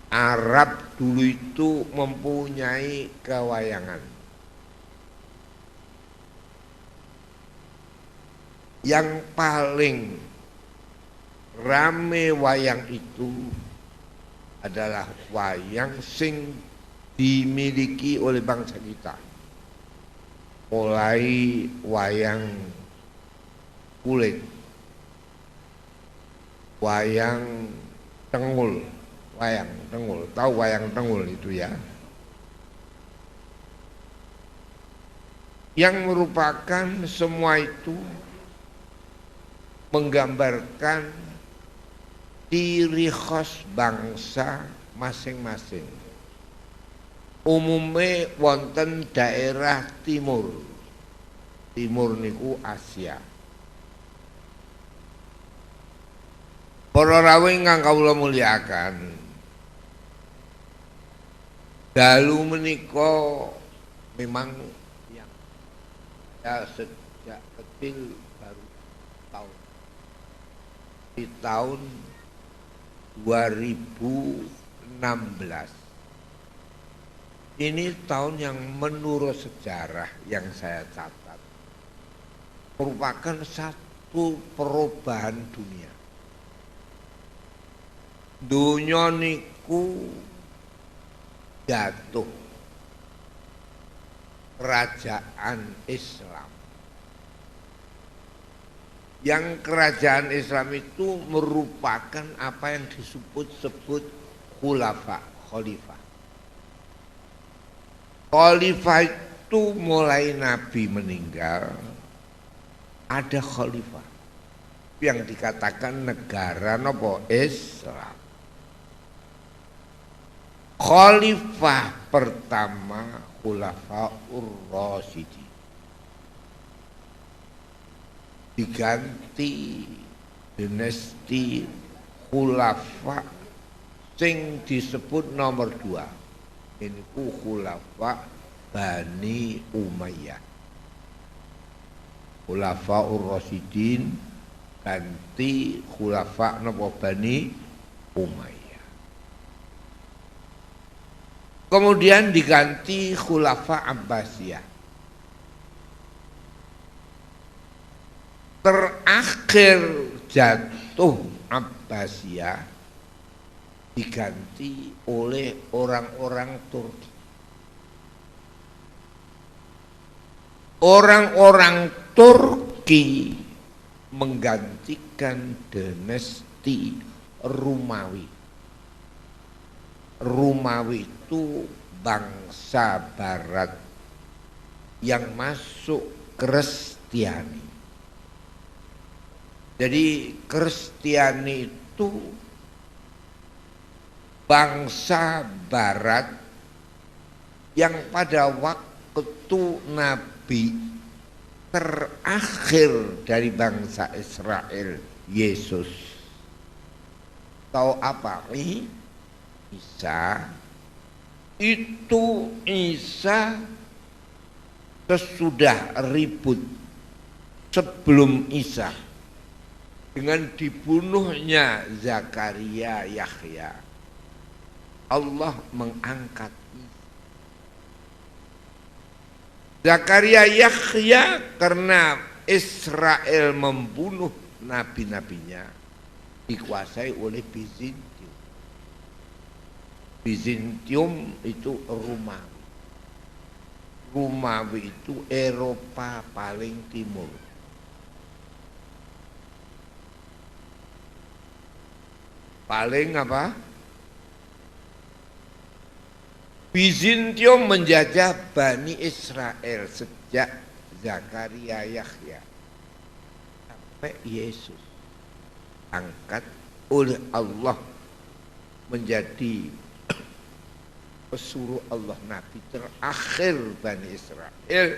Arab dulu itu mempunyai kewayangan. Yang paling rame wayang itu adalah wayang sing dimiliki oleh bangsa kita. Mulai wayang kulit, wayang tengul, tahu wayang tengul itu ya? Yang merupakan semua itu menggambarkan ciri khas bangsa masing-masing. Umumnya wonten daerah timur. Timur niku Asia. Para rawuh ingkang kawula mulyakaken. Dalu menika memang yang ya sejak kecil baru tahu. Di tahun 2016. Ini tahun yang menurut sejarah yang saya catat merupakan satu perubahan dunia. Dunia niku jatuh kerajaan Islam. Yang kerajaan Islam itu merupakan apa yang disebut khalifah. Khalifah itu mulai Nabi meninggal ada khalifah yang dikatakan negara nopo Islam. Khalifah pertama Khulafaur Rasyidin diganti dinasti khulafa sing disebut nomor 2. Ini khulafa Bani Umayyah. Khulafaur Rasyidin ganti khulafa napa Bani Umayyah. Kemudian diganti khulafa Abbasiyah. Terakhir jatuh Abbasiyah diganti oleh orang-orang Turki. Orang-orang Turki menggantikan dinasti Romawi. Romawi itu bangsa barat yang masuk Kristiani. Jadi Kristiani itu bangsa barat yang pada waktu Nabi terakhir dari bangsa Israel, Yesus. Tahu apa? Isa. Itu Isa sesudah ribut sebelum Isa dengan dibunuhnya Zakaria Yahya. Allah mengangkat Zakaria Yahya karena Israel membunuh nabi-nabinya dikuasai oleh Bizantium. Bizantium itu Romawi. Romawi itu Eropa paling timur. Paling apa? Bizantium menjajah Bani Israel sejak Zakaria Yahya sampai Yesus angkat oleh Allah menjadi pesuruh Allah Nabi terakhir Bani Israel.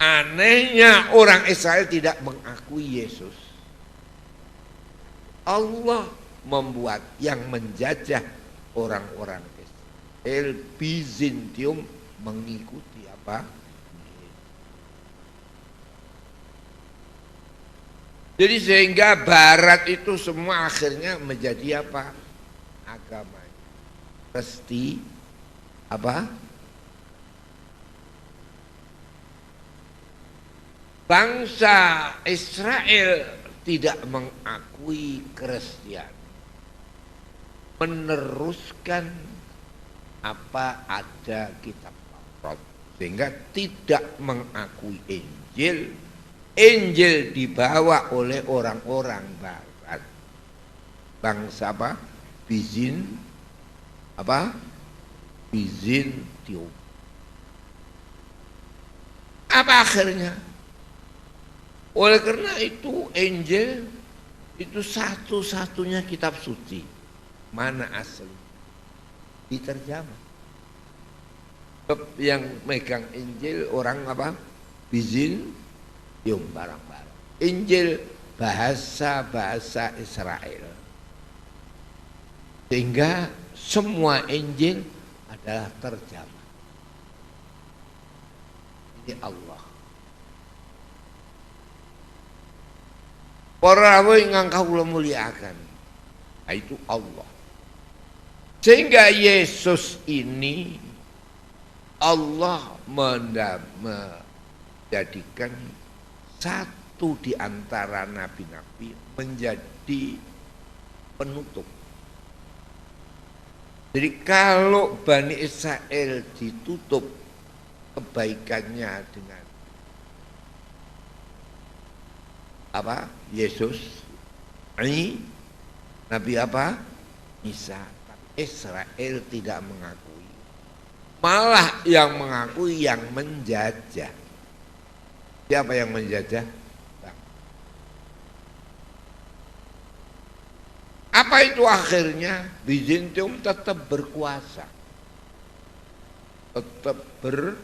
Anehnya orang Israel tidak mengakui Yesus. Allah membuat yang menjajah orang-orang Bizantium mengikuti apa? Jadi sehingga barat itu semua akhirnya menjadi apa? Agamanya. Resti apa? Bangsa Israel tidak mengakui Kristen, meneruskan apa ada kitab Taurat, sehingga tidak mengakui Injil. Injil dibawa oleh orang-orang Barat, bangsa apa? Bizantium. Apa akhirnya? Oleh karena itu Injil itu satu-satunya kitab suci. Mana asli? Diterjemah. Yang megang Injil orang apa? Bizantium, barang-barang. Injil bahasa Israel. Sehingga semua Injil adalah terjemah. Ini Allah. Para rawuh ingkang kawula mulyakaken, itu Allah. Sehingga Yesus ini Allah menjadikan satu di antara nabi-nabi menjadi penutup. Jadi kalau Bani Israel ditutup kebaikannya dengan apa? Yesus, ini Nabi apa? Isa. Tapi Israel tidak mengakui. Malah yang mengakui yang menjajah. Siapa yang menjajah? Apa itu akhirnya? Bizantium tetap berkuasa. Tetap berkuasa.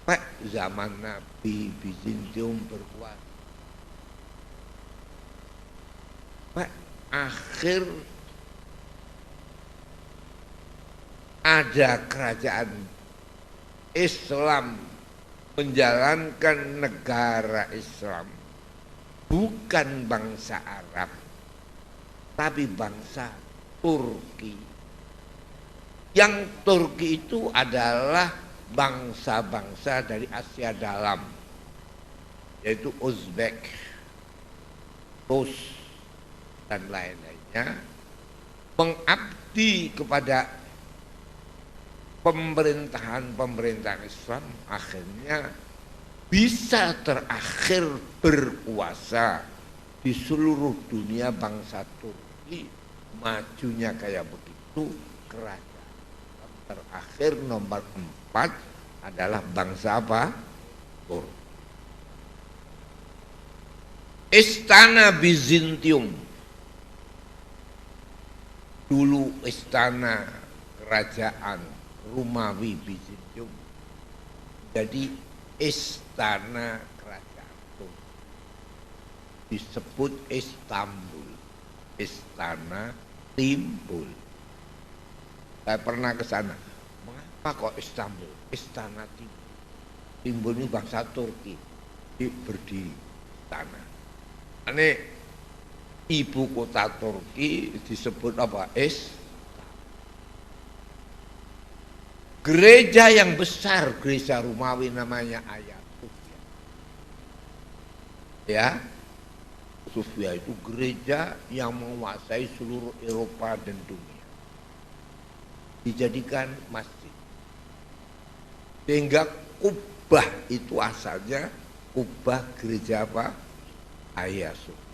Pak, zaman Nabi Bizantium berkuasa. Pak, akhir ada kerajaan Islam menjalankan negara Islam, bukan bangsa Arab, tapi bangsa Turki. Yang Turki itu adalah bangsa-bangsa dari Asia Dalam, yaitu Uzbek, Rus, dan lain-lainnya, mengabdi kepada pemerintahan Islam, akhirnya bisa terakhir berkuasa di seluruh dunia. Bangsa Turki majunya kayak begitu. Kerajaan terakhir nomor 4 adalah bangsa apa? Turki. Istana Bizantium, dulu istana kerajaan Romawi Bizantium, jadi istana kerajaan Turki, disebut Istanbul, istana timbul. Saya pernah ke sana. Mengapa kok Istanbul? Istana timbul. Timbul ini bangsa Turki, berdiri istana. Ini ibu kota Turki disebut apa? Gereja yang besar, gereja Romawi namanya Hagia Sophia. Ya, Sophia itu gereja yang menguasai seluruh Eropa dan dunia. Dijadikan masjid. Sehingga kubah itu asalnya kubah gereja apa? Hagia Sophia.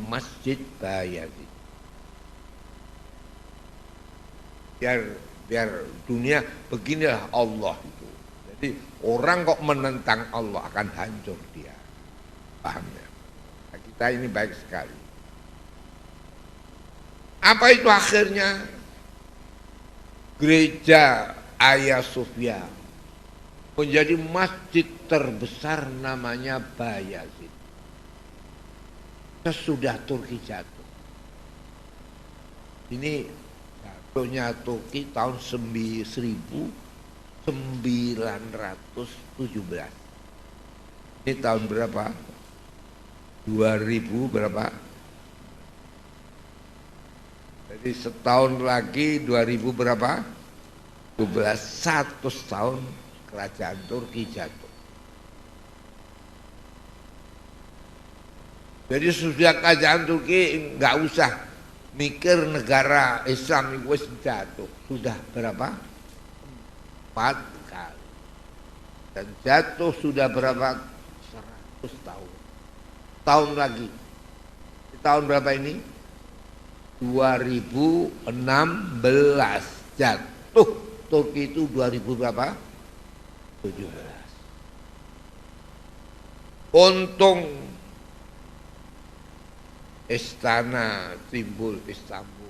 Masjid Bayazid. Biar dunia beginilah Allah itu. Jadi orang kok menentang Allah akan hancur dia. Paham ya? Nah, kita ini baik sekali. Apa itu akhirnya? Gereja Hagia Sophia menjadi masjid terbesar namanya Bayazid. Sesudah Turki jatuh. Ini jatuhnya Turki tahun 1917. Ini tahun berapa? 2000 berapa? Jadi setahun lagi 2000 berapa? 12, 100 tahun kerajaan Turki jatuh. Jadi sudah kerajaan Turki nggak usah mikir negara Islam itu jatuh. Sudah berapa? 4 kali. Dan jatuh sudah berapa? 100 tahun. Tahun lagi. Tahun berapa ini? 2016 jatuh Turki itu 2000 berapa? 17. Untung istana timbul Istanbul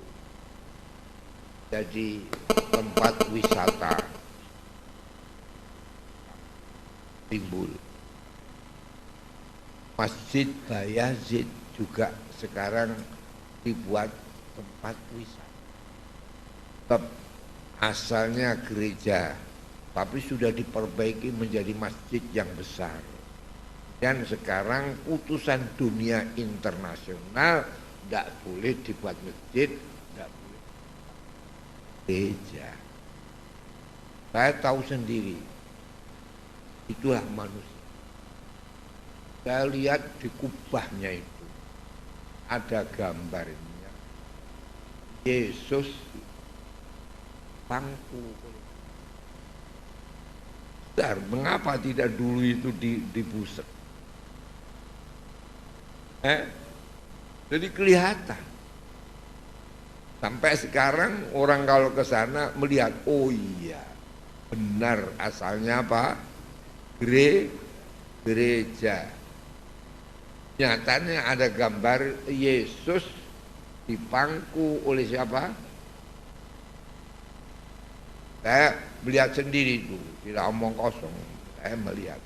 jadi tempat wisata timbul. Masjid Bayazid juga sekarang dibuat tempat wisata. Tetap asalnya gereja, tapi sudah diperbaiki menjadi masjid yang besar. Dan sekarang putusan dunia internasional tidak boleh dibuat masjid, tidak boleh gereja. Saya tahu sendiri, itulah manusia. Saya lihat di kubahnya itu ada gambarnya Yesus bangku. Mengapa tidak dulu itu dibuset? Jadi kelihatan. Sampai sekarang orang kalau ke sana melihat, oh iya, benar asalnya apa? Gereja. Nyatanya ada gambar Yesus dipangku oleh siapa? Saya melihat sendiri itu, tidak omong kosong. Saya melihat.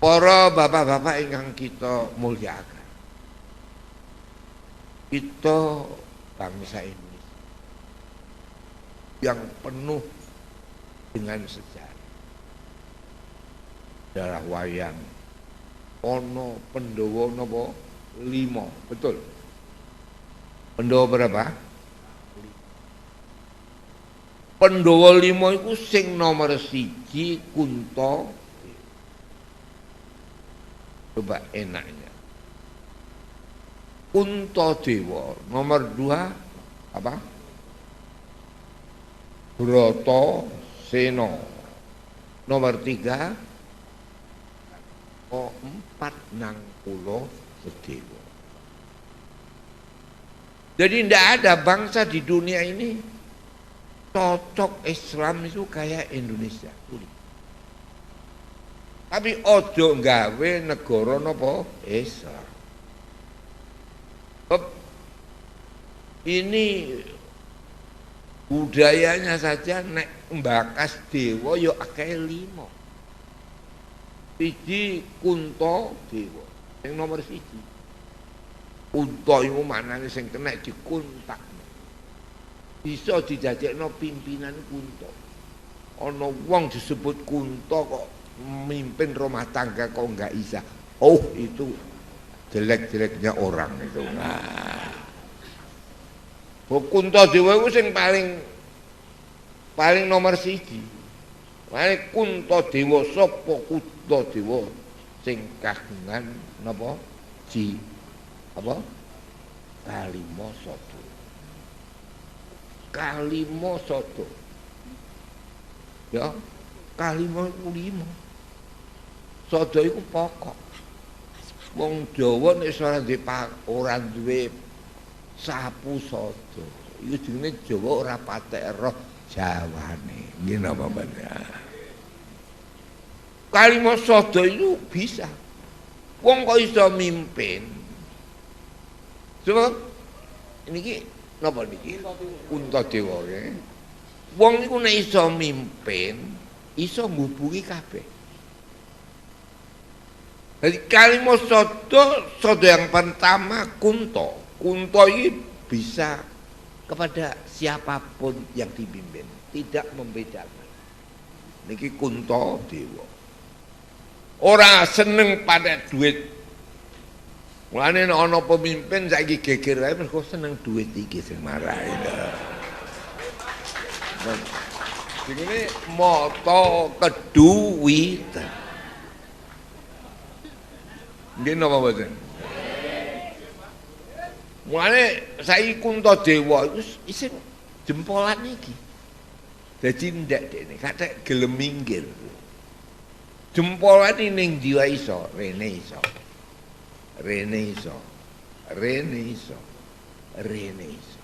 Para bapak-bapak ingkang kita muliakan. Kita bangsa Indonesia yang penuh dengan sejarah. Sejarah wayang. Ono Pandhawa napa 5, betul. Pandhawa berapa? Pandhawa 5 iku sing nomor 1 Kunto. Coba enaknya. Kuntadewa, nomor 2 apa? Bratasena. Nomor 3 4 Nangkula Sedewa. Jadi tidak ada bangsa di dunia ini cocok Islam itu kayak Indonesia. Tapi ojo nggawe negara napa Islam. Ini budayanya saja nek mbakas dewa yo akeh 5. Siji Kuntadewa, yang nomor 1. Kunta iku manane sing kena dikuntak. Bisa dijajekno pimpinan Kunta. Ana wong disebut Kunta kok memimpin rumah tangga kok enggak bisa. Oh, itu jelek-jeleknya orang itu. Nah. Kuntadewa iku sing paling nomor 1. Mane Kuntadewa sapa Kuntadewa sing kagungan napa? Kalimasada. Kalimasada. Ya, kalima iku 5. Sada iku pokok. Wong Jawa nek ora duwe sapu sada. Iku jenenge Jawa ora patek roh Jawane. Nggih napa bener. Kalimasada itu bisa. Wong kok iso mimpin. Coba niki napa niki? Kuntadewa nggih. Wong iku nek iso mimpin, iso ngubungi kabeh. Jadi Kalimasada yang pertama Kunta. Kunta ini bisa kepada siapapun yang dipimpin, tidak membedakan. Niki Kuntadewa. ora seneng pada duit. Mulane nek ana pemimpin saiki geger wae mergo seneng duit iki sing marahi. Dikene mata keduwitan. Nggih napa mboten? Mulane saiki Kuntadewa iku isih jempolan iki. Dadi ndak dekne kathek gelem minggir. Jempolan ning jiwa iso, rene iso. Rene iso. Rene iso. Rene iso.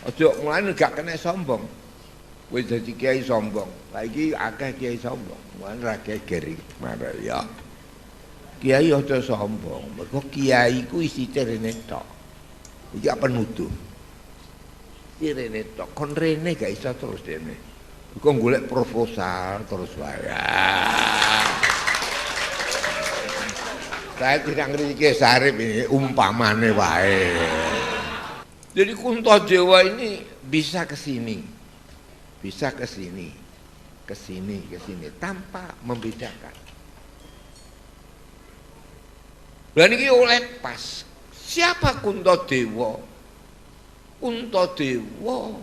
Aja mulane gak kena sombong. Wis dadi kiai sombong. Saiki akeh kiai sombong. Mulane ra geger marah ya. Kiai aja sombong. Mergo kiai ku isi rene tok. Iki apa nuduh? Iki rene tok. Kon rene gak iso terus dene. Kok golek proposal terus wae. Saya tidak ngerti Sarip ini umpamane wae. Jadi Kuntadewa ini bisa ke sini, bisa ke sini, ke sini, ke sini tanpa membedakan. Dan ini oleh pas. Siapa Kuntadewa? Kuntadewa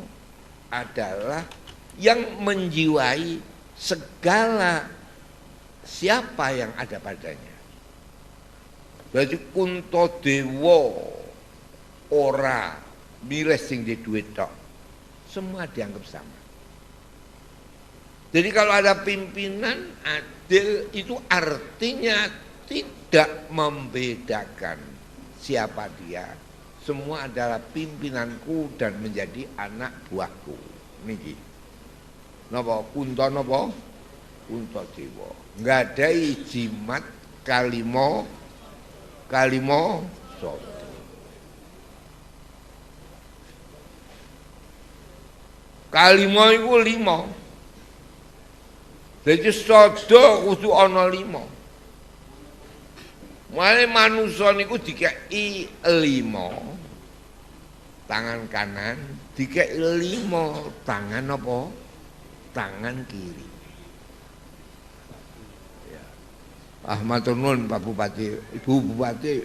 adalah yang menjiwai segala siapa yang ada padanya. Jadi Kuntadewa ora milih sing di duit tok. Semua dianggap sama. Jadi kalau ada pimpinan adil itu artinya tidak membedakan siapa dia. Semua adalah pimpinanku dan menjadi anak buahku. Niki. Napa Kunta napa? Kuntadewa. Nggadahi jimat kalimo sodo. Kalimo iku 5. Dadi sodo kudu ana 5. Mulane manusa niku dikeki 5 tangan kanan, dikeki 5 tangan apa? Tangan kiri. Matur nuwun Pak Bupati, Ibu Bupati.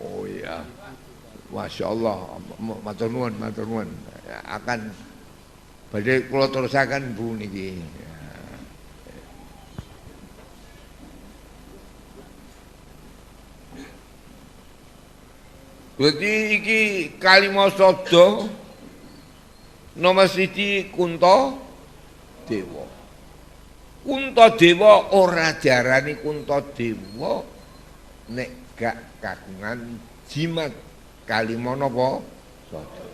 Oh iya. Masya Allah, matur nuwun. Akan badhe kula terusaken Bu niki. Jadi iki kalima sada nomor 1 Kuntadewa. Kuntadewa ora diarani Kuntadewa nek gak kagungan jimat kalima napa sada.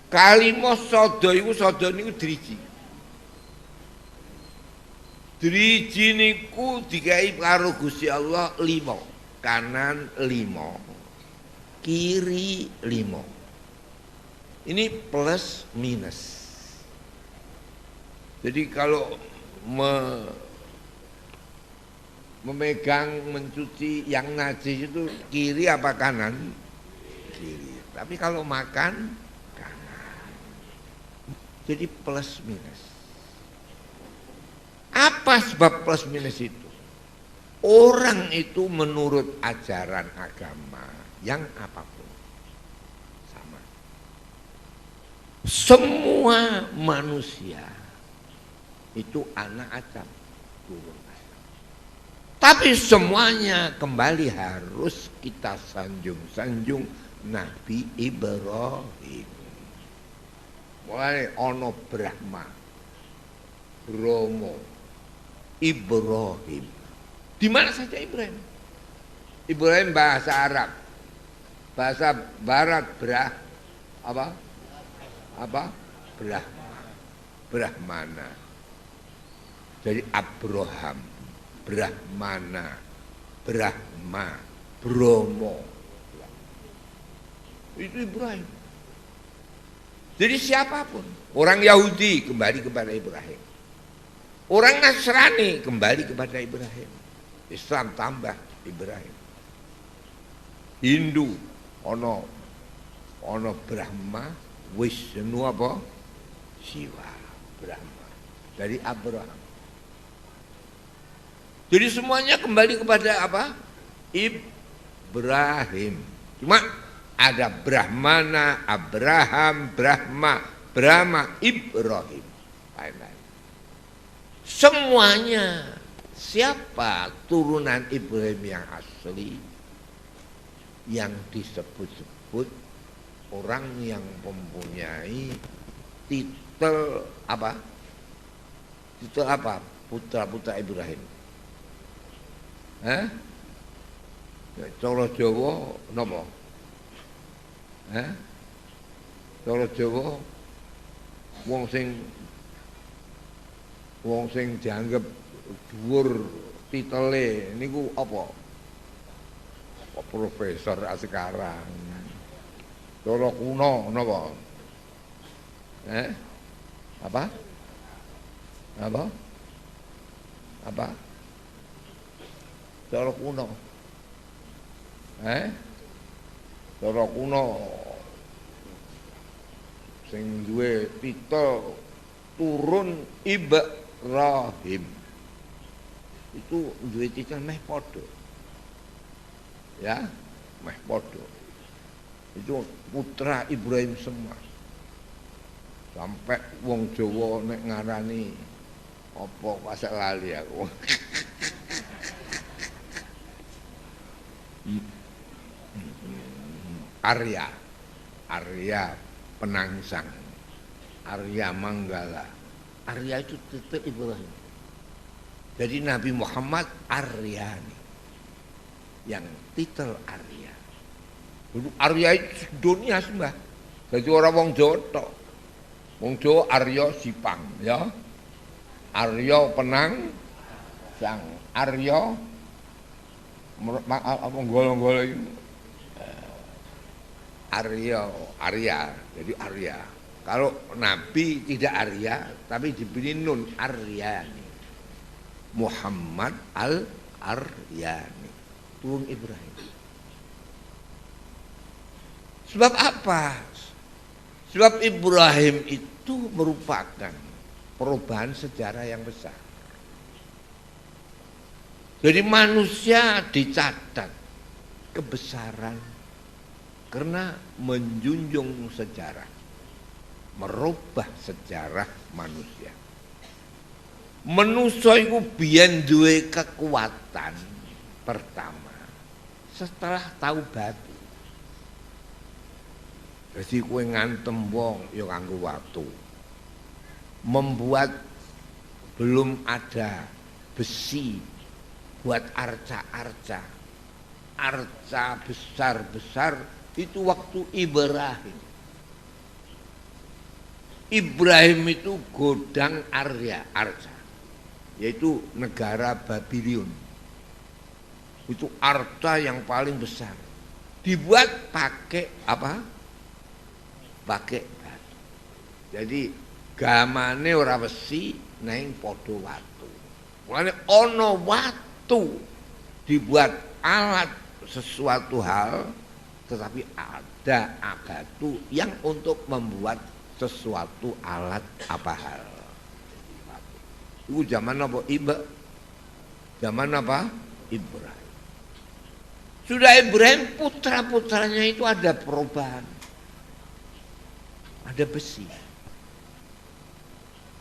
Kalima sada iku sada niku driji. Driji niku dikai karo Gusti Allah 5, kanan 5, kiri 5. Ini plus minus. Jadi kalau memegang, mencuci yang najis itu kiri apa kanan? Kiri. Tapi kalau makan kanan. Jadi plus minus. Apa sebab plus minus itu? Orang itu menurut ajaran agama yang apapun sama. Semua manusia itu anak Adam, turun Adam. Tapi semuanya kembali harus kita sanjung-sanjung Nabi Ibrahim. Mulai ono Brahma, Bromo, Ibrahim. Di mana saja Ibrahim? Ibrahim bahasa Arab, bahasa Barat apa? Brahmana. Jadi Abraham, Brahmana, Brahma, Bromo. Itu Ibrahim. Jadi siapapun, orang Yahudi kembali kepada Ibrahim. Orang Nasrani kembali kepada Ibrahim. Islam tambah Ibrahim. Hindu ono Brahma, Wisnu apa? Siwa. Brahma. Dari Abraham. Jadi semuanya kembali kepada apa? Ibrahim. Cuma ada Brahmana, Abraham, Brahma, Brahma, Ibrahim. Lain-lain. Semuanya siapa turunan Ibrahim yang asli? Yang disebut-sebut orang yang mempunyai titel apa? Titel apa? Putra-putra Ibrahim. Cara Jawa napa? Cara Jawa wong sing dianggep dhuwur titele niku apa? Profesor sekarang. Cara kuno napa? Apa? Cara kuno. Cara kuno sing duwe titel turun Ibrahim. Itu duwe titel meh padha. Ya, meh padha. Itu putra Ibrahim semua. Sampai wong Jawa nek ngarani apa pasal lali aku. Arya Penangsang, Arya Manggala. Arya itu titel Ibrahim. Jadi Nabi Muhammad Aryani. Yang titel Arya. Dulu Arya itu dunia sembah. Jadi orang wong Jawa tok. Wong Jawa Arya Sipang, ya. Arya Penangsang, Arya golong-golong itu Arya, jadi Arya. Kalau Nabi tidak Arya, tapi diberi nun Aryani. Muhammad Al-Aryani, turun Ibrahim. Sebab apa? Sebab Ibrahim itu merupakan perubahan sejarah yang besar. Jadi manusia dicatat kebesaran karena menjunjung sejarah, merubah sejarah manusia. Manusia itu biyen duwe kekuatan pertama setelah tahu batu. Jadi kowe ngantem wong ya kanggo watu. Membuat belum ada besi buat arca-arca. Arca besar-besar itu waktu Ibrahim. Ibrahim itu godang Arya, arca. Yaitu negara Babylon. Itu arca yang paling besar. Dibuat pakai apa? Pakai batu. Jadi gamane ora besi neng padha watu. Mulane ana watu dibuat alat sesuatu hal, tetapi ada batu yang untuk membuat sesuatu alat apa hal. Itu zaman apa? Zaman apa? Ibrahim. Sudah Ibrahim, putra-putranya itu ada perubahan. Ada besi.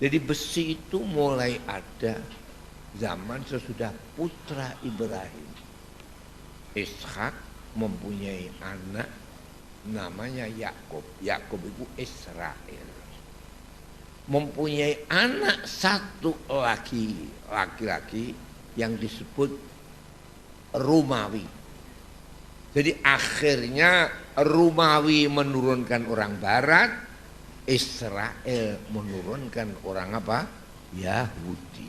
Jadi besi itu mulai ada zaman sesudah putra Ibrahim. Ishak mempunyai anak namanya Yakub. Yakub itu Israel. Mempunyai anak satu laki-laki yang disebut Romawi. Jadi akhirnya Romawi menurunkan orang barat, Israel menurunkan orang apa? Yahudi.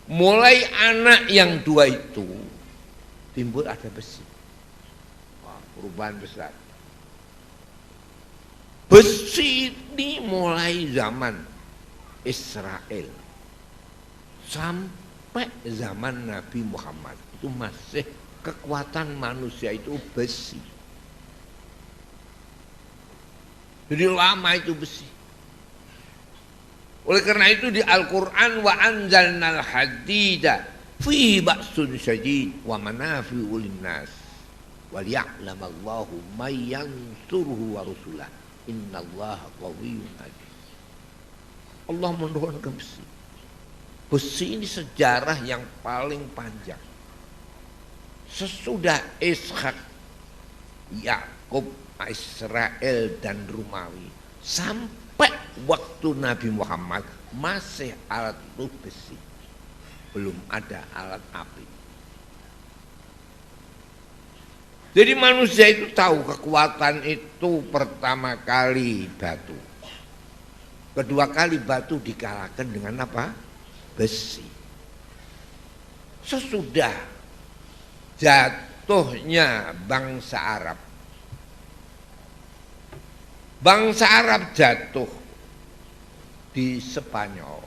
Mulai anak yang dua itu timbul ada besi. Wah, perubahan besar. Besi ini mulai zaman Israel sampai zaman Nabi Muhammad itu masih kekuatan manusia itu besi. Jadi lama itu besi. Oleh karena itu di Al-Quran wa anzalnal hadida fihi ba'sun syadid wa manafi'u linnas wal ya'lamallahu may yansuruhu wa rusulah innallaha qawiyyun aziz. Allah menurunkan besi. Besi ini sejarah yang paling panjang. Sesudah Ishak, Yakub, Israel dan Romawi sampai waktu Nabi Muhammad masih alat itu besi. Belum ada alat api. Jadi manusia itu tahu kekuatan itu pertama kali batu. Kedua kali batu dikalahkan dengan apa? Besi. Sesudah jatuhnya bangsa Arab. Bangsa Arab jatuh di Spanyol.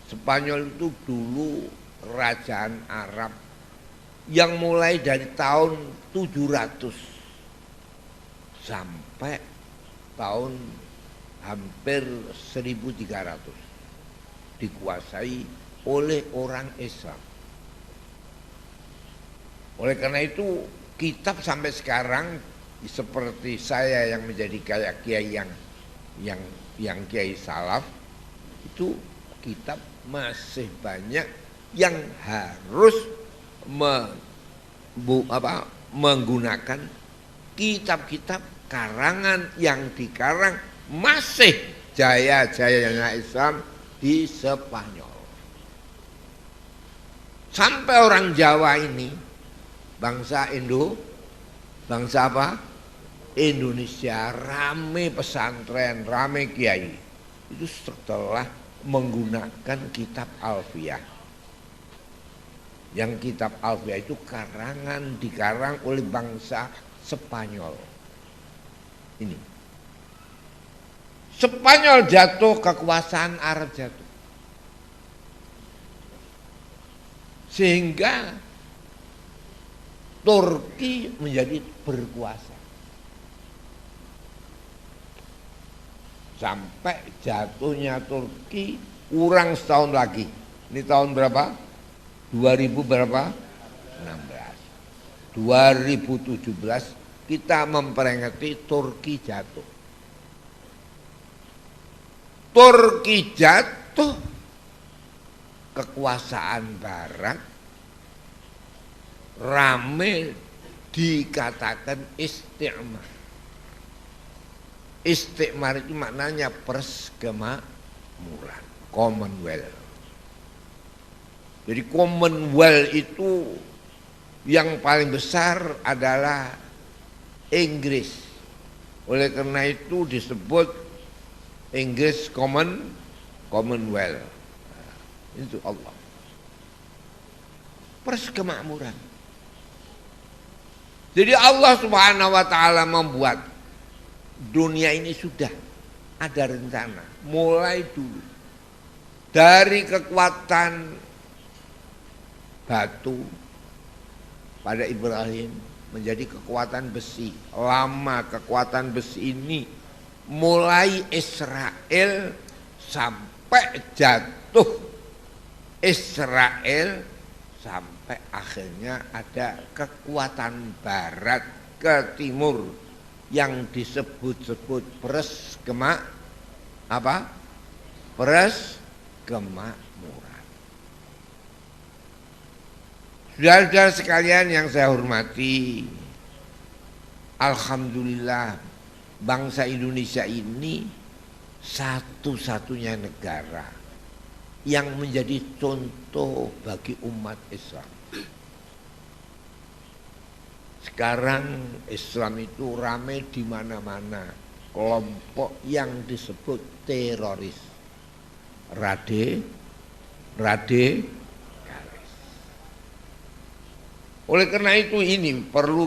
Spanyol itu dulu kerajaan Arab yang mulai dari tahun 700 sampai tahun hampir 1300 dikuasai oleh orang Islam. Oleh karena itu kitab sampai sekarang seperti saya yang menjadi kayak kiai yang kiai salaf itu kitab masih banyak yang harus menggunakan kitab-kitab karangan yang dikarang masih jaya-jayanya Islam di Spanyol. Sampai orang Jawa ini bangsa bangsa apa? Indonesia rame pesantren, rame kiai. Itu setelah menggunakan kitab Alfiyah. Yang kitab Alfiyah itu dikarang oleh bangsa Spanyol. Ini. Spanyol jatuh, kekuasaan Arab jatuh. Sehingga Turki menjadi berkuasa. Sampai jatuhnya Turki kurang setahun lagi. Ini tahun berapa? 2000 berapa? 16. 2017 kita memperingati Turki jatuh. Turki jatuh, kekuasaan Barat rame dikatakan istikmar. Istikmar itu maknanya perskemakmuran, Commonwealth. Jadi Commonwealth itu yang paling besar adalah Inggris. Oleh karena itu disebut Inggris Commonwealth. Itu Allah. Perskemakmuran. Jadi Allah Subhanahu wa taala membuat dunia ini sudah ada rencana mulai dulu dari kekuatan batu pada Ibrahim menjadi kekuatan besi. Lama kekuatan besi ini mulai Israel sampai jatuh Israel sampai akhirnya ada kekuatan barat ke timur yang disebut-sebut perskemakmuran. Saudara-saudara sekalian yang saya hormati, alhamdulillah bangsa Indonesia ini satu-satunya negara yang menjadi contoh bagi umat Islam. Sekarang Islam itu ramai di mana-mana. Kelompok yang disebut teroris, radikalis. Oleh karena itu ini perlu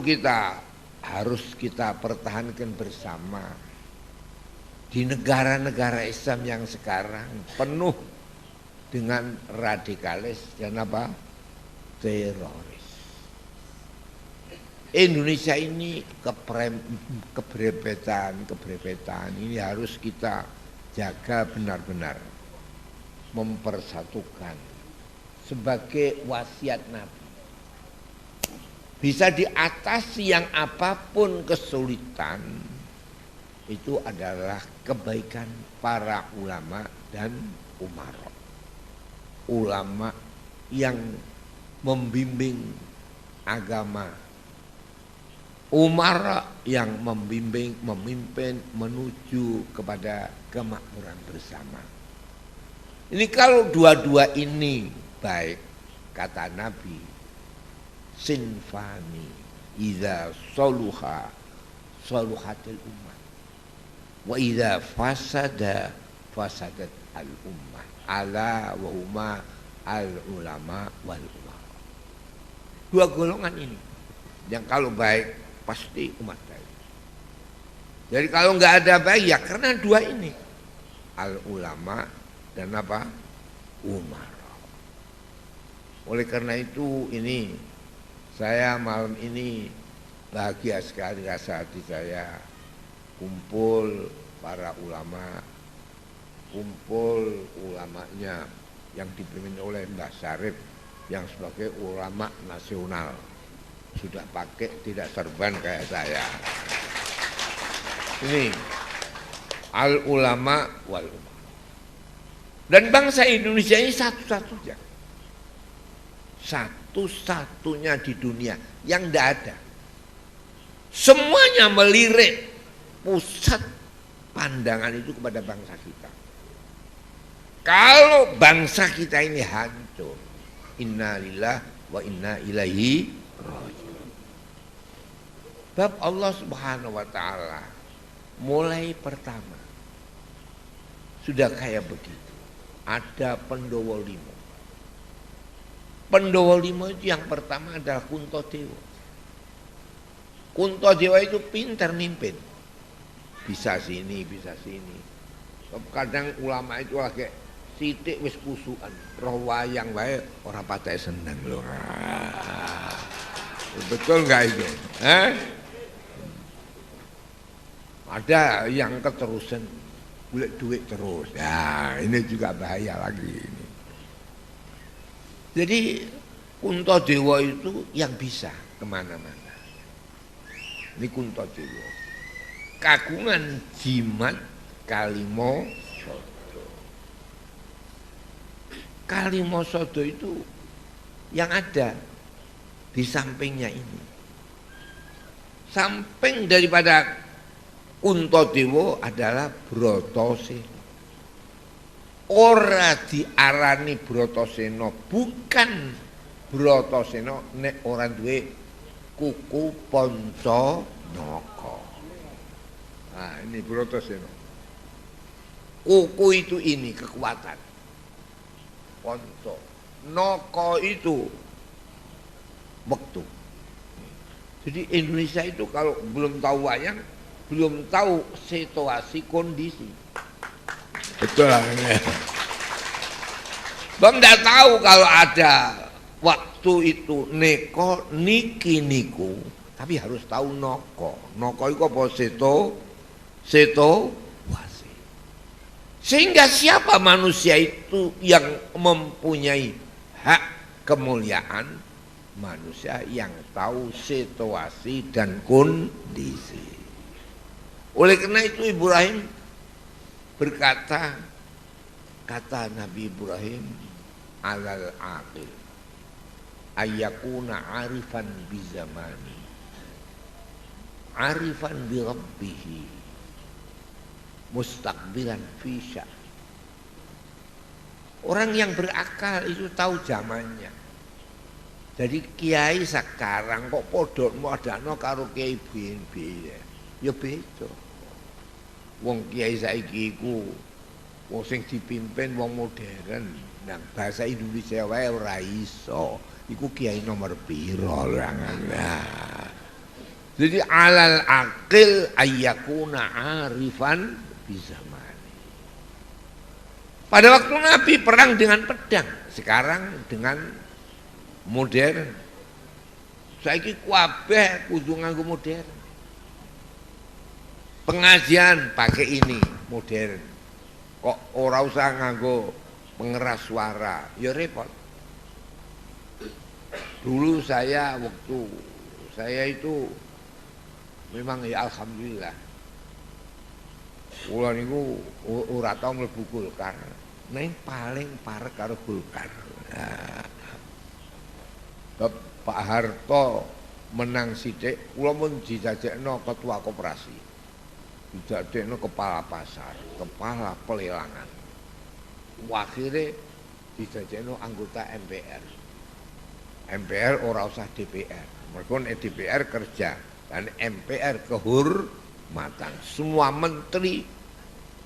harus kita pertahankan bersama. Di negara-negara Islam yang sekarang penuh dengan radikalis dan teroris. Indonesia ini kebrebetan ini harus kita jaga benar-benar mempersatukan sebagai wasiat Nabi. Bisa diatasi yang apapun kesulitan, itu adalah kebaikan para ulama dan umara. Ulama yang membimbing agama, umara yang membimbing, memimpin menuju kepada kemakmuran bersama. Ini kalau dua-dua ini baik, kata Nabi, sinfani idza saluha saluhatil ummah wa idza fasada fasadat al ummah ala wa huma al ulama wal umara. Dua golongan ini yang kalau baik pasti umat baik. Jadi kalau nggak ada baik ya karena dua ini, al ulama dan apa? Umara. Oleh karena itu ini saya malam ini bahagia sekali rasa hati saya, kumpul para ulama, kumpul ulamanya yang dipimpin oleh Mbah Syarif yang sebagai ulama nasional, sudah pakai tidak serban kayak saya. Ini al ulama wal umara. Dan bangsa Indonesia ini satu-satunya, satu-satunya di dunia yang tidak ada. Semuanya melirik pusat pandangan itu kepada bangsa kita. Kalau bangsa kita ini hancur, inna lillahi wa inna ilaihi raji'un. Bab Allah Subhanahu wa taala mulai pertama sudah kayak begitu. Ada Pendowo Limo. Pendowo Limo itu yang pertama adalah Kuntodewa. Kuntodewa itu pintar mimpin. Bisa sini, bisa sini. Kadang ulama itu lagi sitik wis kusukan, roh wayang wae ora patek seneng lho. Betul enggak itu? Ada yang keterusan golek duit terus. Ya, ini juga bahaya lagi ini. Jadi Kuntodewa itu yang bisa kemana-mana. Ini Kuntodewa. Kagungan jimat Kalimo Sodo. Kalimo Sodo itu yang ada di sampingnya ini. Samping daripada Kuntodewa adalah Bratasena. Ora diarani Bratasena, bukan Bratasena nek ora duwe kuku Pancanaka. Nah, ini Bratasena. Kuku itu ini kekuatan. Panca. Naka itu waktu. Jadi Indonesia itu kalau belum tahu wayang, belum tahu situasi kondisi. Betul lah. Bang tidak tahu kalau ada waktu itu neko niki niku, tapi harus tahu noko. Noko itu apa? Seto wasi. Sehingga siapa manusia itu yang mempunyai hak kemuliaan? Manusia yang tahu situasi dan kondisi. Oleh karena itu Ibrahim berkata, kata Nabi Ibrahim, alal aqil ayyakuna arifan bi zamani, arifan bi rabbihi, mustaqbilan fi sya'. Orang yang berakal itu tahu zamannya. Jadi kiai sekarang kok podo modakno karo kiai biyen-biyen. Ya beda. Wong kiai saiki iku wong sing dipimpin wong modern. Nang bahasa Indonesia wae ora iso. Iku kiai nomor piro nah. Jadi alal aqil ayyakuna arifan bizamani. Pada waktu Nabi perang dengan pedang, sekarang dengan modern. Saiki kabeh kudu nganggo modern. Pengajian pakai ini modern. Kok ora usah nganggo pengeras suara, ya repot. Dulu saya waktu saya itu memang ya alhamdulillah. Kula niku ora tau mlebu Golkar, ning paling parek karo Golkar. Nah, Pak Harto menang sithik, kula mun dijajekno ketua koperasi. Dijajekno kepala pasar, kepala pelelangan. Akhirnya dijajekno anggota MPR. MPR ora usah DPR. Mergo nek DPR kerja dan MPR kehormatan. Semua menteri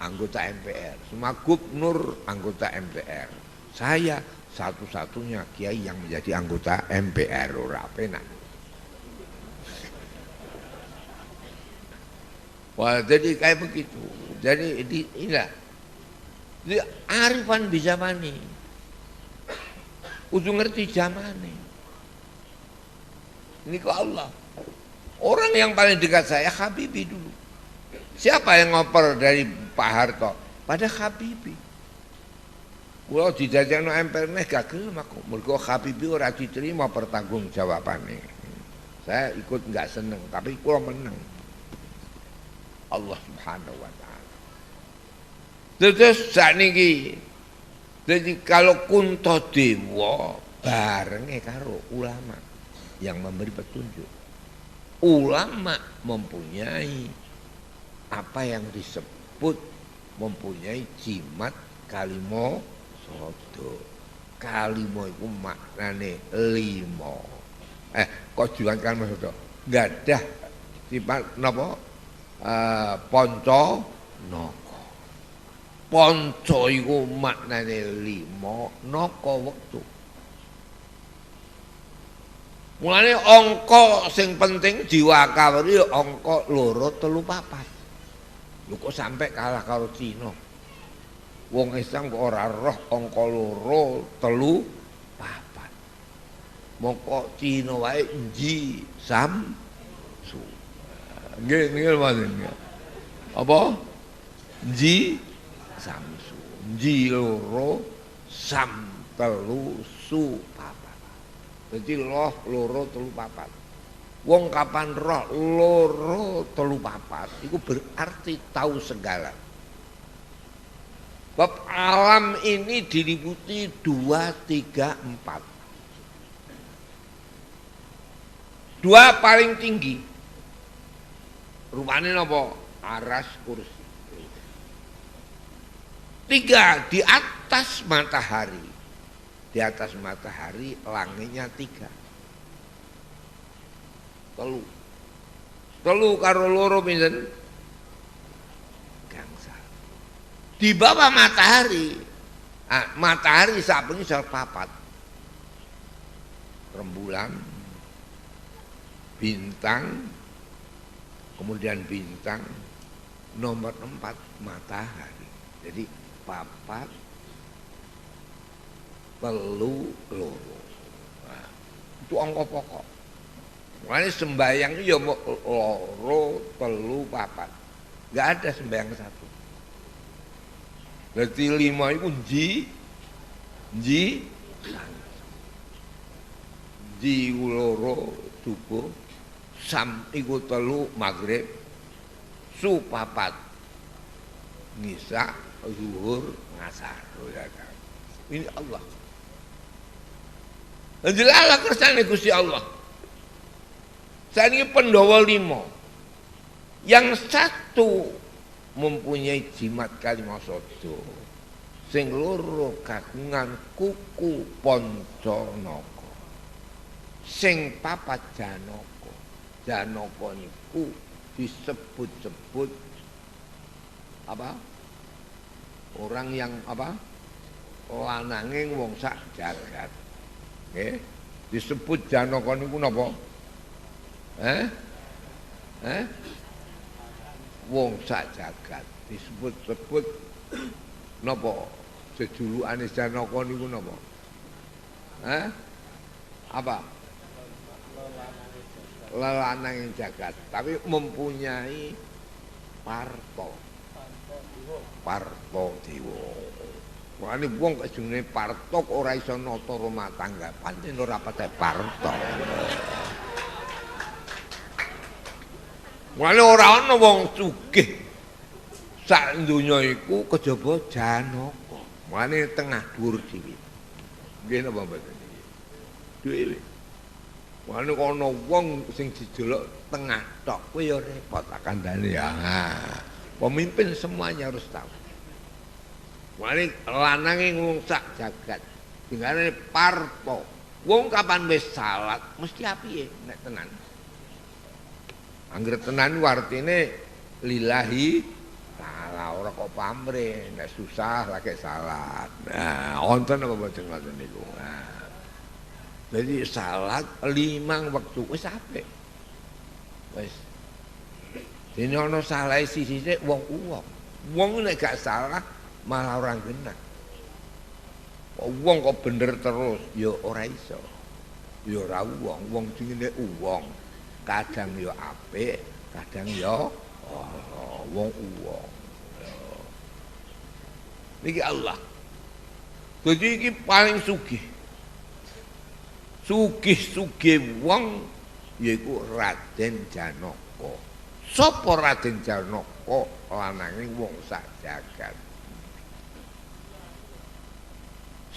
anggota MPR, semua gubernur anggota MPR. Saya satu-satunya kiai yang menjadi anggota MPR, ora penak. Wah, jadi kayak begitu. Jadi inilah arifan di zaman ini. Kudu ngerti zaman ini. Ini ke Allah. Orang yang paling dekat saya Habibie dulu. Siapa yang ngoper dari Pak Harto? Pada Habibie. Kalau dijajakno MPR gak gelem aku. Mergo Habibie ora diterima pertanggungjawabane. Saya ikut nggak seneng, tapi kula menang. Allah Subhanahu wa taala. Terus sakniki jadi kalau Kuntadewa barenge karo ulama yang memberi petunjuk. Ulama mempunyai apa yang disebut mempunyai jimat kalimo sodo. Kalimo itu maknane limo. Kok jual kalimo sodo? Gadah sifat napa? Ponco noko. Ponco iku maknane limo, noko wektu. Mulane angka sing penting diwakawari angka 2, 3, 4. Lho kok sampai kalah karo Cina. Wong Islam kok ora roh angka 2, 3, 4. Moko Cina wae nji sam su. Nggih nggih mboten. Apa? Nji samsu. Nji 2, sam 3, su 4. Jadi roh 2, 3, 4. Wong kapan roh 2, 3, 4 itu berarti tahu segala. Bab alam ini diliputi 2, 3, 4. 2 paling tinggi. Rupane napa? Aras, kursi. 3 di atas matahari. Di atas matahari langitnya 3. 3 karo 2 pinten? Gangsal. Di bawah matahari, matahari saat ini 4. Rembulan, bintang, kemudian bintang, nomor 4 matahari. Jadi 4 telu loro. Nah, itu angka pokok. Makanya sembahyang itu ya loro, telu, 4. Enggak ada sembahyang 1. Berarti 5 itu ji loro subuh, sam iku telu maghrib, su 4 ngisa, zuhur, ngasar. Ini Allah. Njelalah kersane Gusti Allah. Saniki Pandhawa 5. Yang 1 mempunyai jimat Kalimasada. Sing 2 kagungan kuku Pancanaka. Sing 4 Janaka. Janaka niku disebut-sebut apa? Orang yang apa? Lananging wong sak jagat. Nggih. Disebut Janaka niku napa? Wong sak jagat. Disebut-sebut napa? Jejulukane Janaka niku napa? Apa? Lelananging jagat, tapi mempunyai parto. Partodewa. Mulane wong kok jenenge Parto kok ora iso nata rumah tangga, pancen ora patek parto. Mulane ora ana wong sugih sak donya iku kejaba Janaka. Mulane tengah dhuwur dhewe. Nggih napa mboten iki? Dhewe. Mulane ana wong sing dijeluk tengah tok kowe ya repot tak kandhane ya. Pemimpin semuanya harus tahu. Mulane lanange ngomong sak jagat. Tinggalane Parto. Wong kapan wis salat mesti apiye nek tenan. Angger tenan artine lillahi ta'ala ora kok pamrih nek susah lagi salat. Nah, wonten apa boten ngoten niku. Nah. Jadi salat 5 wektu wis apik. Wis. Dene ana salah sisih wong-wong. Wong nek gak salah malah orang genah. Wong kok bener terus ya ora iso. Ya ora wong jenenge wong. Kadang ya apik, kadang ya wong. Niki Allah. Jadi iki paling sugih. Sugih-sugih wong yaiku Raden Janaka. Sapa Raden Janaka? Lanange wong sak jagat.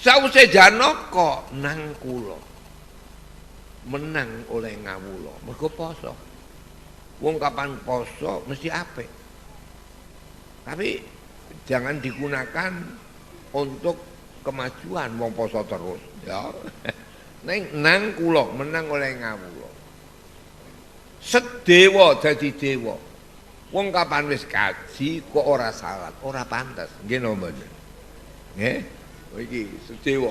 Sawise Janaka nang kula menang oleh ngawula mergo poso. Wong kapan poso mesti apik. Tapi jangan digunakan untuk kemajuan wong poso terus ya. Nang kula menang oleh ngawula. Sedewa dadi dewa. Wong kapan wis kaji kok ora salat, ora pantes. Nggih napa mboten? Nggih. Iki sedewa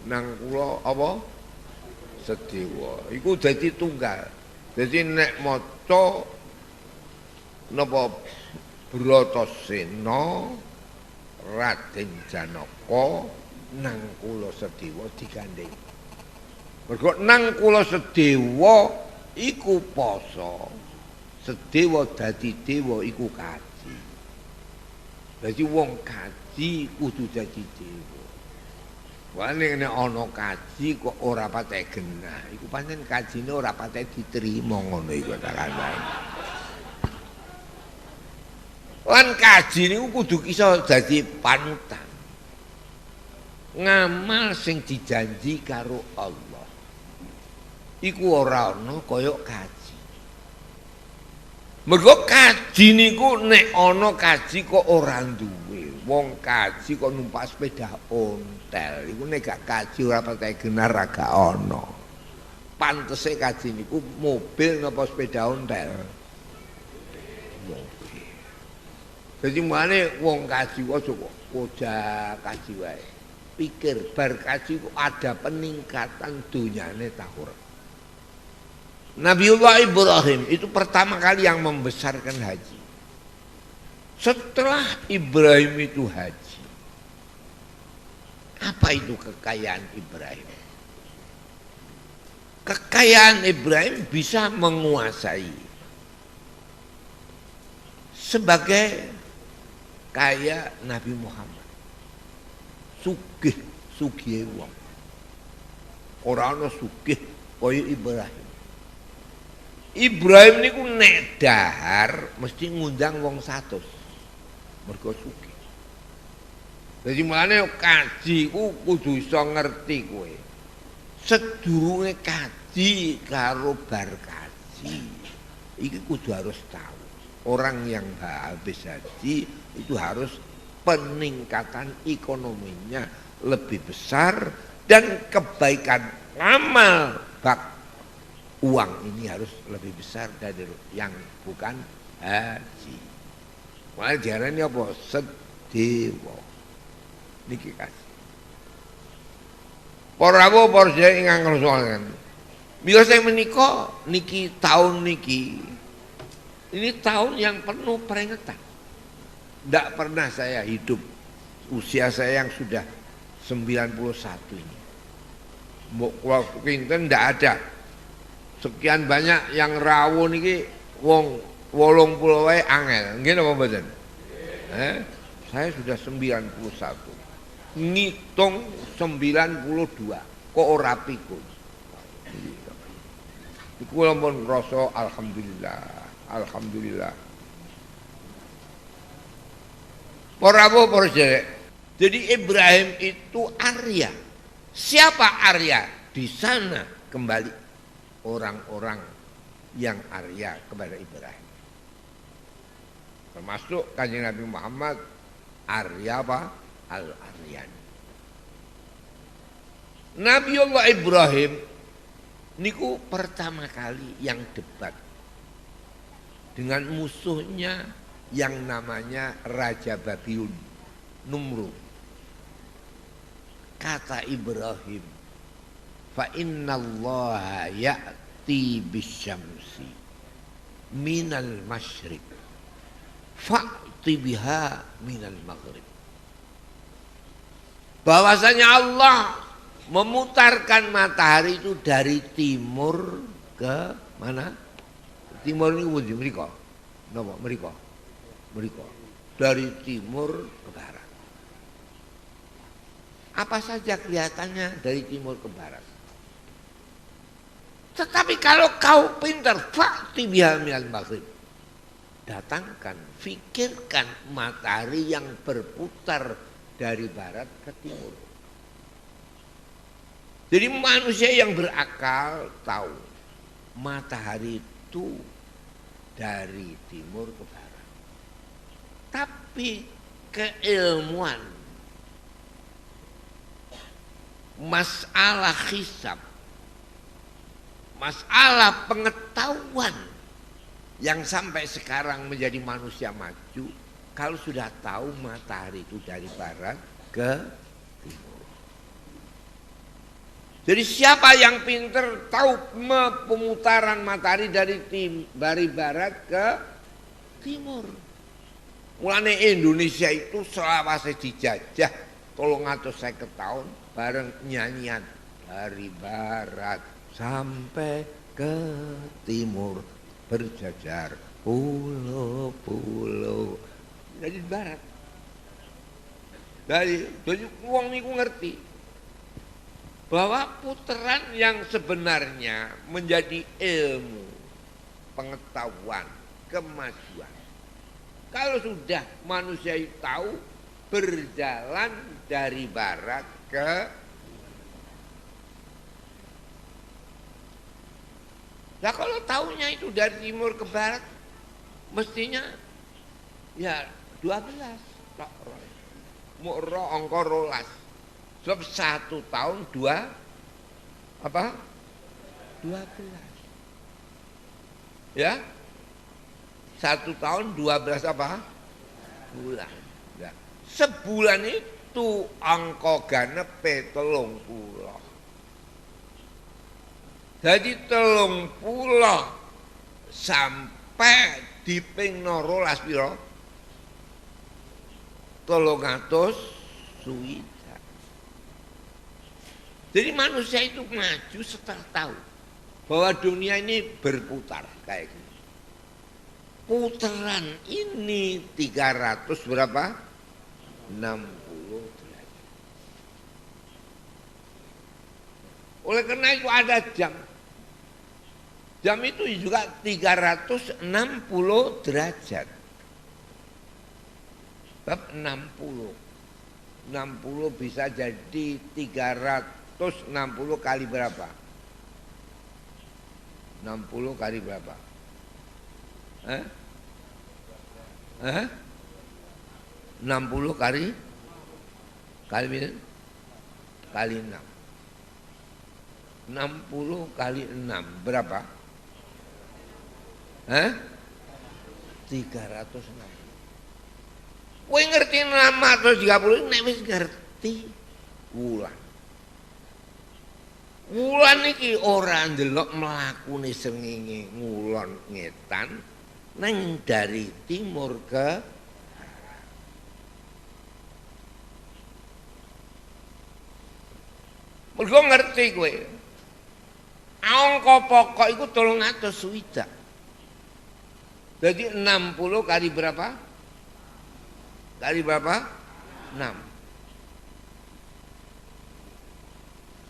nang kula apa sedewa iku dadi tunggal. Dadi nek maca napa Bratasena Raden Janaka nang kula sedewa digandeng. Mergo nang kula sedewa iku poso. Sedewa dadi dewa iku kaji. Dadi wong kaji kudu dadi dewa. Wane nek ana kaji kok ora patek genah, iku pancen kajine ora patek diterima ngono iku carane. Lan kaji niku kudu iso dadi panutan. Ngamal sing dijanji karo Allah. Iku ora ana kaya kaji. Mergo kaji niku nek ana kaji kok ora duwe. Wong kaji kok numpak sepeda ontel. Iku nek gak kaji ora patek genar ra gak ana. Pantese kaji niku mobil napa sepeda ontel. Mobil. Dadi mane wong kaji aja kok kojak kaji wae. Pikir bar kaji kok ada peningkatan dunyane ta ora. Nabiullah Ibrahim itu pertama kali yang membesarkan haji. Setelah Ibrahim itu haji, apa itu kekayaan Ibrahim? Kekayaan Ibrahim bisa menguasai sebagai kaya Nabi Muhammad. Sugih wong. Ora ana sugih kaya Ibrahim. Ibrahim niku nek dahar mesti ngundang wong 100. Mergo sugih. Dadi mulane kaji ku kudu iso ngerti kowe. Sedurunge kaji karo bar kaji iki kudu harus tahu. Orang yang habis haji itu harus peningkatan ekonominya lebih besar dan kebaikan amal bak uang ini harus lebih besar dari yang bukan haji. Malah diarani apa? Sedewa. Niki kasih. Para rawuh para sedherek ingkang kasuwargan. Mila saya menika niki tahun niki. Ini tahun yang penuh peringatan. Tidak pernah saya hidup usia saya yang sudah 91 ini. Waktu kinten tidak ada. Sekian banyak yang rawuh niki wong 80 wae angel. Nggih napa mboten? Saya sudah 91. Ngitung 92. Kok ora pikun. Iku lamun ngrasa alhamdulillah. Alhamdulillah. Para sedherek. Jadi Ibrahim itu Arya. Siapa Arya? Di sana kembali orang-orang yang Arya kepada Ibrahim. Termasuk Kanjeng Nabi Muhammad Arya apa? Al-Aryan. Nabiullah Ibrahim niku pertama kali yang debat dengan musuhnya yang namanya Raja Babilon, Numrud. Kata Ibrahim, fa innallaha ya'ti bisyamsi minal masyriq fa'ti biha minal maghrib. Bahwasanya Allah memutarkan matahari itu dari timur ke mana? Timur ini pundi mriko? Napa mriko? Mriko. Dari timur ke barat. Apa saja kelihatannya dari timur ke barat. Tetapi kalau kau pintar, fa'ti biha minal maghrib. Datangkan, fikirkan matahari yang berputar dari barat ke timur. Jadi manusia yang berakal tahu matahari itu dari timur ke barat. Tapi keilmuan, masalah hisab, masalah pengetahuan yang sampai sekarang menjadi manusia maju, kalau sudah tahu matahari itu dari barat ke timur. Jadi siapa yang pinter tahu pemutaran matahari dari barat ke timur. Mulane Indonesia itu selawase dijajah 350 tahun bareng nyanyian dari barat sampai ke timur berjajar pulau-pulau. Dari barat. Jadi uang niku ngerti bahwa putaran yang sebenarnya menjadi ilmu, pengetahuan, kemajuan. Kalau sudah manusia itu tahu berjalan dari barat ke nah kalau tahunya itu dari timur ke barat mestinya ya 12 mu'ro angka rolas sebab 1 tahun 2 apa 12 ya 1 tahun 12 apa bulan ya. Sebulan itu angka ganepe 30. Jadi 30 sampai dipingno rolas piro 300 suwida. Jadi manusia itu maju setelah tahu bahwa dunia ini berputar kayak gini. Putaran ini 300 berapa? 60 derajat. Oleh karena itu ada jam. Jam itu juga 360 derajat. Bab 60. 60 bisa jadi 360 kali berapa? 60 kali berapa? 60 kali 6. 60 kali 6 berapa? 360. Kowe ngerti 630 nek wis ngerti wulan. Wulan iki ora ndelok mlakune srengenge ngulon ngetan nang dari timur ke mergo ngerti kowe. Angka pokok iku 300 swidak. Jadi 60 kali berapa? Kali berapa? 6.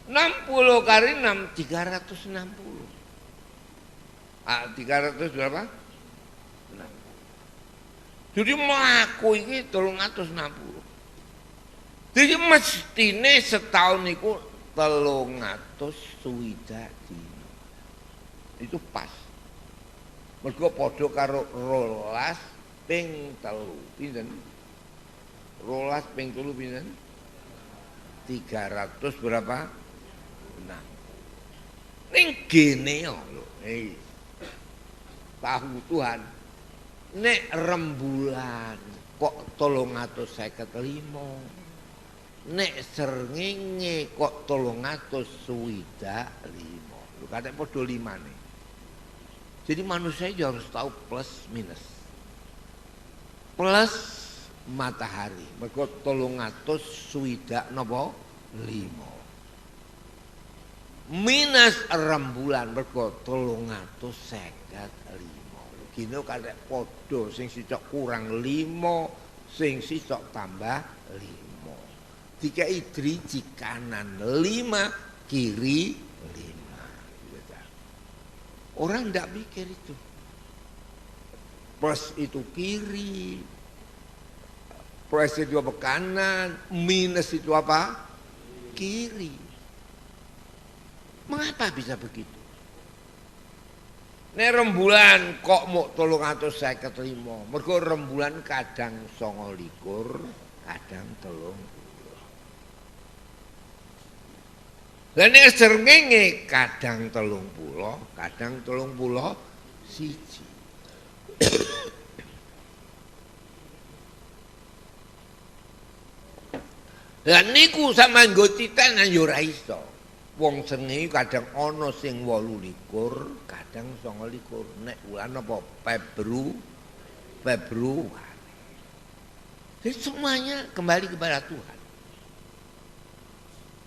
60 kali 6, 360. 300 berapa? 6. Jadi mlaku iki 360. Jadi mestine setahun niku 300 swidak dina. Itu pas. Mergo padha karo 12 ping 3. Pinten? 12 ping 3 pinten? 300 berapa? 6. Ning gene yo lho. Tahu Tuhan. Nek rembulan kok 355. Nek srengenge kok 365. Lu kate padha 5 nih. Jadi manusia itu harus tahu plus minus. Plus matahari, mergo 365 napa 5. Minus rembulan mergo 355. Gino kate padha sing sicok kurang 5, sing sicok tambah 5. Dikai driji kanan 5, kiri 5. Orang tidak mikir itu. Plus itu kiri, plus itu apa kanan, minus itu apa? Kiri. Mengapa bisa begitu? Nek rembulan kok mau 355. Mergo rembulan kadang 29, kadang 30. Lah nek srengenge kadang 30, kadang 31. Lah niku sampean nggo titenan yo ora iso. Wong srengenge kadang ana sing 28, kadang 29. Nek wulan apa Februari. Jadi semuanya kembali kepada Tuhan.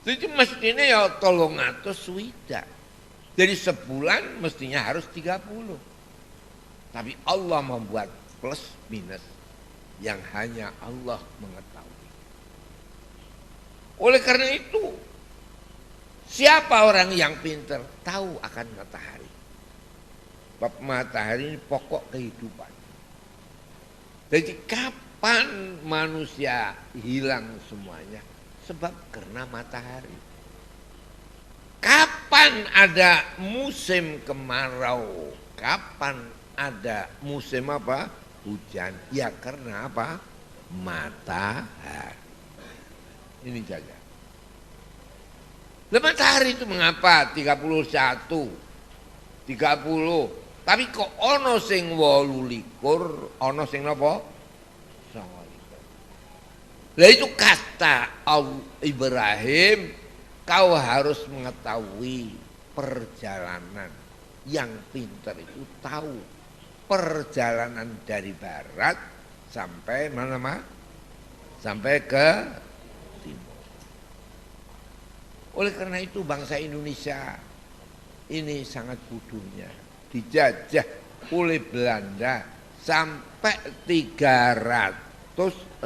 Jadi mestinya ya 300 swidak. Jadi sebulan mestinya harus 30. Tapi Allah membuat plus minus yang hanya Allah mengetahui. Oleh karena itu, siapa orang yang pintar tahu akan matahari. Bab matahari ini pokok kehidupan. Jadi kapan manusia hilang semuanya? Sebab karena matahari. Kapan ada musim kemarau? Kapan ada musim apa? Hujan. Ya karena apa? Matahari. Ini saja. Lah matahari itu mengapa 31, 30? Tapi kok ono sing 28, ono sing napa? Lah itu kata Ibrahim, kau harus mengetahui perjalanan. Yang pintar itu tahu perjalanan dari barat sampai mana mah? Sampai ke timur. Oleh karena itu bangsa Indonesia ini sangat bodohnya. Dijajah oleh Belanda sampai 350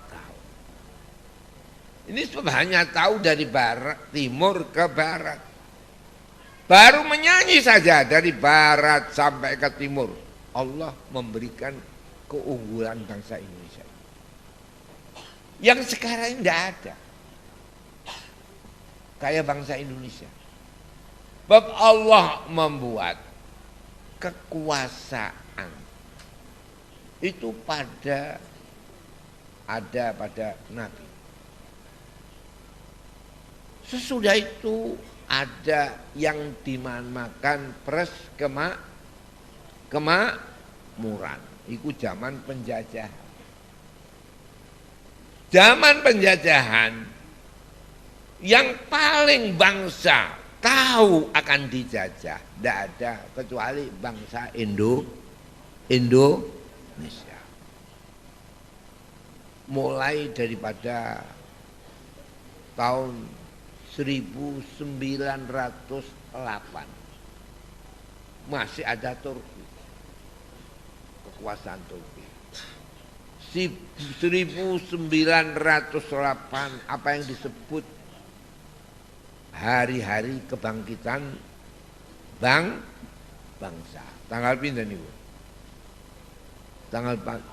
tahun. Ini sebab hanya tahu dari barat, timur ke barat. Baru menyanyi saja dari barat sampai ke timur. Allah memberikan keunggulan bangsa Indonesia. Yang sekarang tidak ada. Kayak bangsa Indonesia. Sebab Allah membuat kekuasaan itu ada pada Nabi. Sesudah itu ada yang dinamakan kemakmuran. Itu zaman penjajahan. Zaman penjajahan yang paling bangsa tahu akan dijajah tidak ada kecuali bangsa Indonesia. Mulai daripada tahun 1908 masih ada Turki, kekuasaan Turki. 1908 apa yang disebut hari-hari kebangkitan bangsa. Tanggal pinten niku? Tanggal 8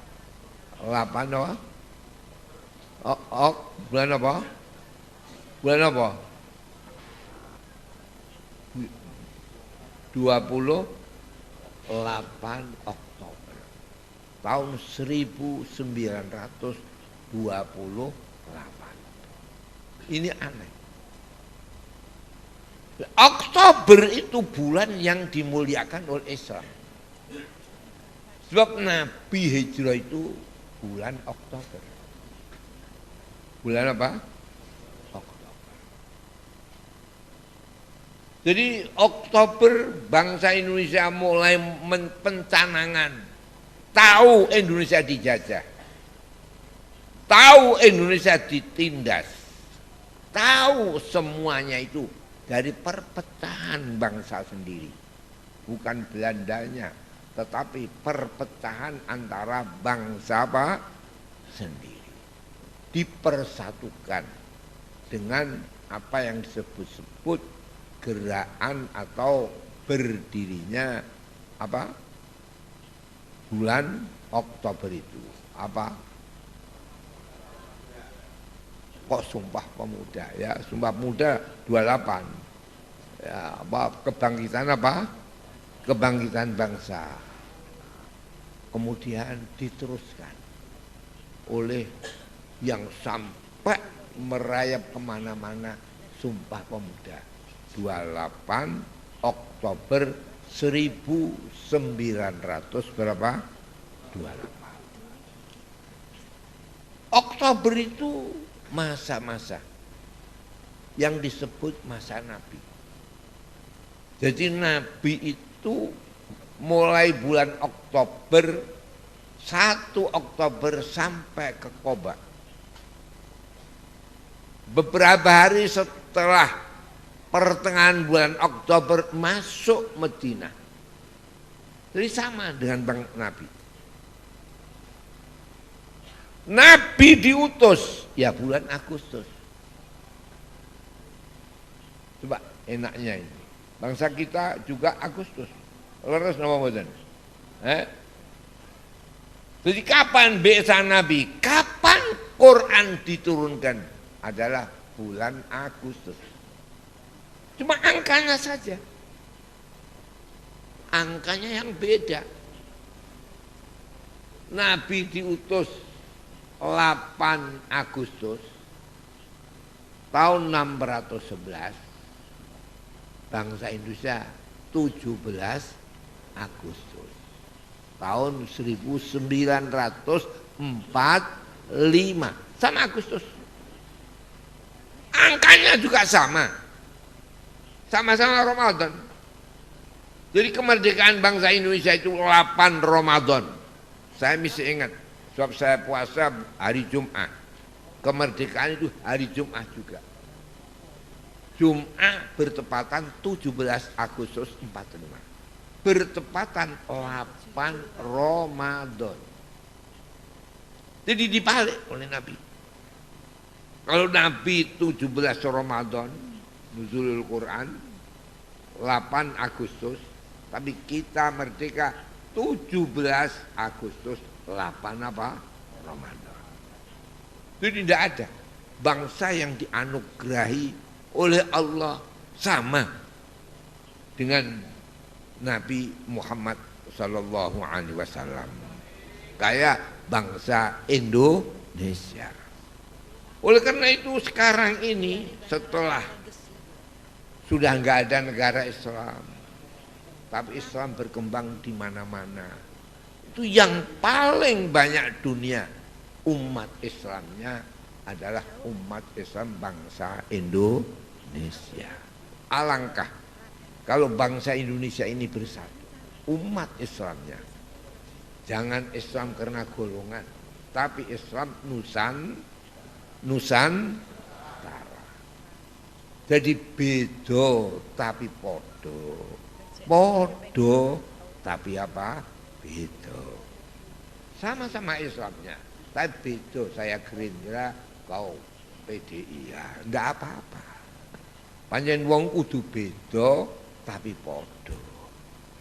apa? Bulan apa? Bulan apa? 28 Oktober tahun 1928. Ini aneh. Oktober itu bulan yang dimuliakan oleh Islam. Sebab Nabi hijrah itu bulan Oktober. Bulan apa? Oktober. Jadi Oktober bangsa Indonesia mulai pencanangan. Tahu Indonesia dijajah. Tahu Indonesia ditindas. Tahu semuanya itu dari perpecahan bangsa sendiri. Bukan Belandanya, tetapi perpecahan antara bangsa apa sendiri. Dipersatukan dengan apa yang disebut-sebut gerakan atau berdirinya apa bulan Oktober itu. Apa? Kok Sumpah Pemuda ya, Sumpah Pemuda 28 ya, apa kebangkitan apa kebangkitan bangsa, kemudian diteruskan oleh yang sampai merayap kemana-mana Sumpah Pemuda 28 Oktober 1900 berapa 28. Oktober itu masa-masa yang disebut masa Nabi. Jadi Nabi itu mulai bulan Oktober 1 Oktober sampai ke Qoba. Beberapa hari setelah pertengahan bulan Oktober masuk Madinah. Jadi sama dengan Bang Nabi. Nabi diutus ya bulan Agustus. Coba enaknya ini. Bangsa kita juga Agustus. Leres nama mboten? Jadi kapan biasa Nabi? Kapan Quran diturunkan? Adalah bulan Agustus. Cuma angkanya saja. Angkanya yang beda. Nabi diutus 8 Agustus tahun 611, bangsa Indonesia 17 Agustus tahun 1945, sama Agustus. Angkanya juga sama, sama-sama Ramadan. Jadi kemerdekaan bangsa Indonesia itu 8 Ramadan. Saya masih ingat, sebab saya puasa hari Jumat. Kemerdekaan itu hari Jumat juga. Jumat bertepatan 17 Agustus 45. Bertepatan 8 Ramadan. Jadi dibalik oleh Nabi. Kalau Nabi 17 Ramadan, nuzulul Quran, 8 Agustus, tapi kita merdeka 17 Agustus 8 apa? Ramadan. Itu tidak ada bangsa yang dianugerahi oleh Allah sama dengan Nabi Muhammad Sallallahu Alaihi Wasallam kayak bangsa Indonesia. Oleh karena itu sekarang ini setelah sudah nggak ada negara Islam, tapi Islam berkembang di mana-mana. Itu yang paling banyak dunia umat Islamnya adalah umat Islam bangsa Indonesia. Alangkah kalau bangsa Indonesia ini bersatu, umat Islamnya. Jangan Islam karena golongan, tapi Islam Nusantara. Jadi beda tapi podo. Podo tapi apa? Beda. Sama-sama Islamnya. Tapi beda, saya Gerindra, kau PDI, ya ndak apa-apa. Panjen wong kudu beda tapi podo.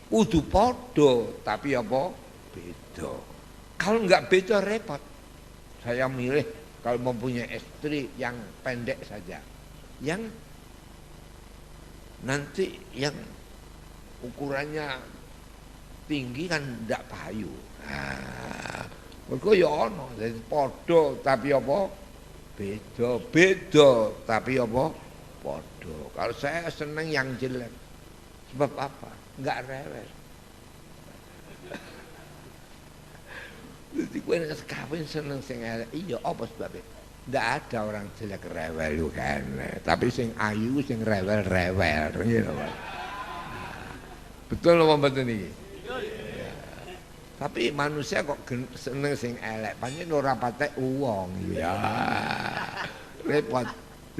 Kudu podo tapi apa? Beda. Kalau nggak beda repot. Saya milih kalau mempunyai istri yang pendek saja. Yang nanti yang ukurannya tinggi kan ndak payu. Nah, mergo ya ono, dadi padha tapi apa? Beda, beda tapi apa? Padha. Kalau saya seneng yang jelek. Sebab apa? Enggak rewel. Jadi gue kawin seneng sing elek. Iya, apa sebabnya? Ndak ada orang jelek rewel kan. Tapi sing ayu sing rewel-rewel, gitu. Betul apa mboten iki? Ya. Tapi manusia kok seneng sing elek, pancen ora patek uwong ya. Repot.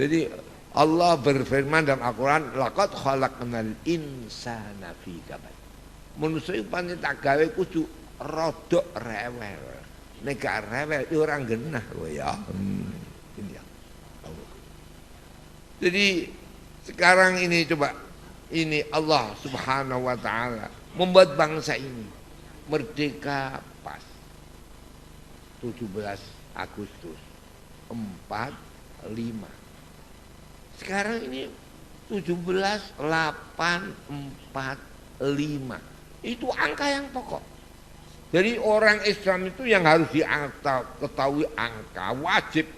Jadi Allah berfirman dalam Al-Qur'an, laqad khalaqnal insana fi kabad. Manusia pancen tak gawe kudu rodok rewel. Nek gak rewel ya ora genah kowe ya. Ini ya. Jadi sekarang ini coba ini Allah Subhanahu wa taala membuat bangsa ini merdeka pas 17 Agustus 45. Sekarang ini 17.845. Itu angka yang pokok. Jadi orang Islam itu yang harus diketahui angka wajib.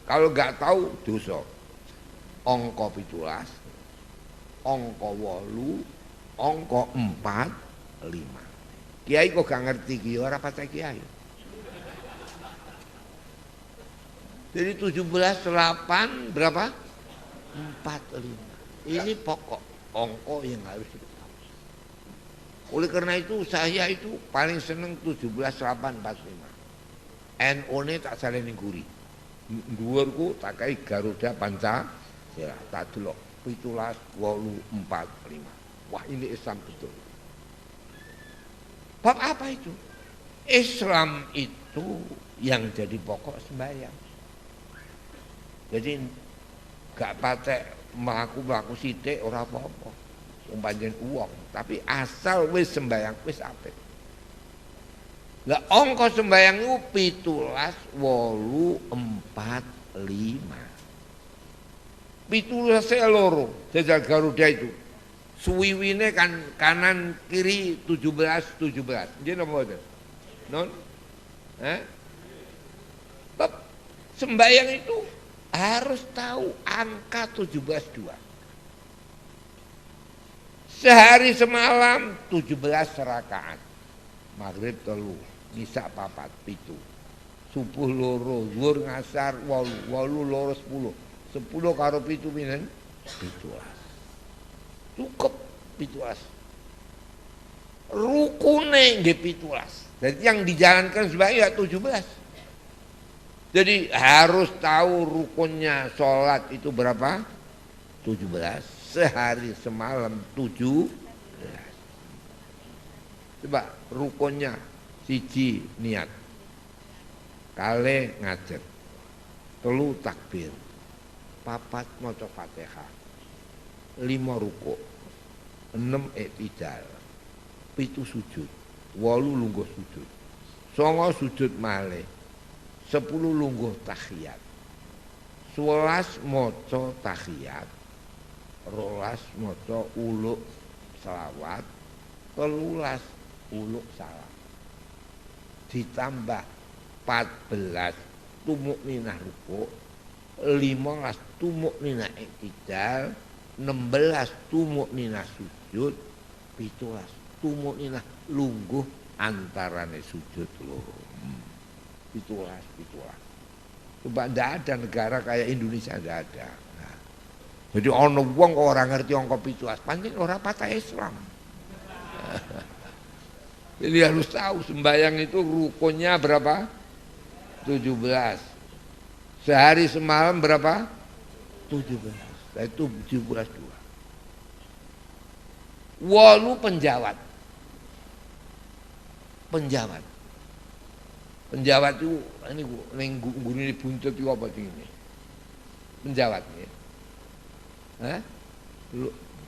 Kalau nggak tahu dosa. Angka 17, angka 8, angka 4, 5. Kiai kok gak ngerti ki ora patek kiai. Jadi 17.8 berapa? 45. Ini pokok angka yang harus diketahui. Oleh karena itu saya itu paling seneng 17.845. NU-ne tak saleni guri. Dhuwurku tak kai Garuda Pancasila. Tak delok 17.845. Wah, ini Islam betul. Bab apa itu? Islam itu yang jadi pokok sembahyang. Jadi gak patek mlaku sithik ora apa-apa. Pancen uang, tapi asal wis sembahyang wis apik. Lah angka sembahyang itu 17.845. 17 loro jajal Garuda itu. Suwiwine kan kanan kiri 17. Nggih napa mboten? Non? Sembahyang itu harus tahu angka 17.2. Sehari semalam 17 rakaat. Maghrib 3, Isya 4, 7. Subuh loro, zuhur ngasar 8, 8 loro 10. 10 karo 7 pinten? 17. Cukup 17. Rukune nggih 17. Jadi yang dijalankan sebagai 17. Jadi harus tahu rukunnya sholat itu berapa? 17. Sehari semalam 17. Coba rukunnya siji niat, kale ngajet, 3 takbir, 4 maca Fatihah, 5 ruku', 6 i'tidal, 7 sujud, 8 lungguh sujud, 9 sujud malih, 10 lungguh tahiyat, 11 maca tahiyat, 12 maca uluk selawat, 13 uluk salam. Ditambah 14 tumukninah ruku', 15 tumukninah i'tidal, 16 tumukninah sujud, 17 tumukninah lungguh antarane sujud loro. 17. Coba ndak ada negara kayak Indonesia, ndak ada. Nah, jadi ono wong kok ora ngerti angka 17, pancen ora patah Islam. Jadi harus tahu sembahyang itu rukunnya berapa? 17. Sehari semalam berapa? 17. Nah, itu 17.2. 8 penjawat. Penjawat itu ini ning gurine buntut itu apa jenenge? Penjawat ya. Hah?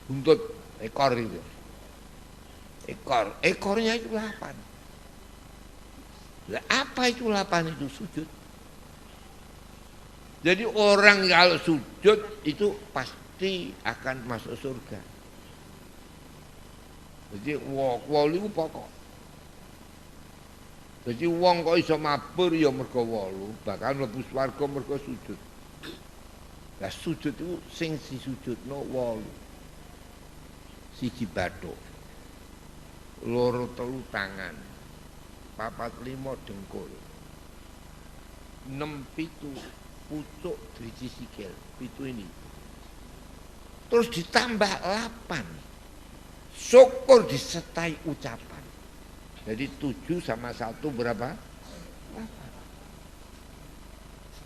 Buntut ekor itu. Ekornya itu 8. Lah apa itu 8 itu sujud? Jadi orang kalau sujud itu pasti akan masuk surga. Jadi wolu itu pokok. Jadi wong kok iso mabur ya mergo wolu, bakal mlebu swarga mergo sujud. Lah sujud itu sing disujudno wolu. Siji bathuk. Loro telu tangan. 4 5 dengkul. 6 7 pucuk driji sikil. 7 ini. Terus ditambah 8. Syukur disertai ucapan. Jadi 7 sama 1 berapa? 8.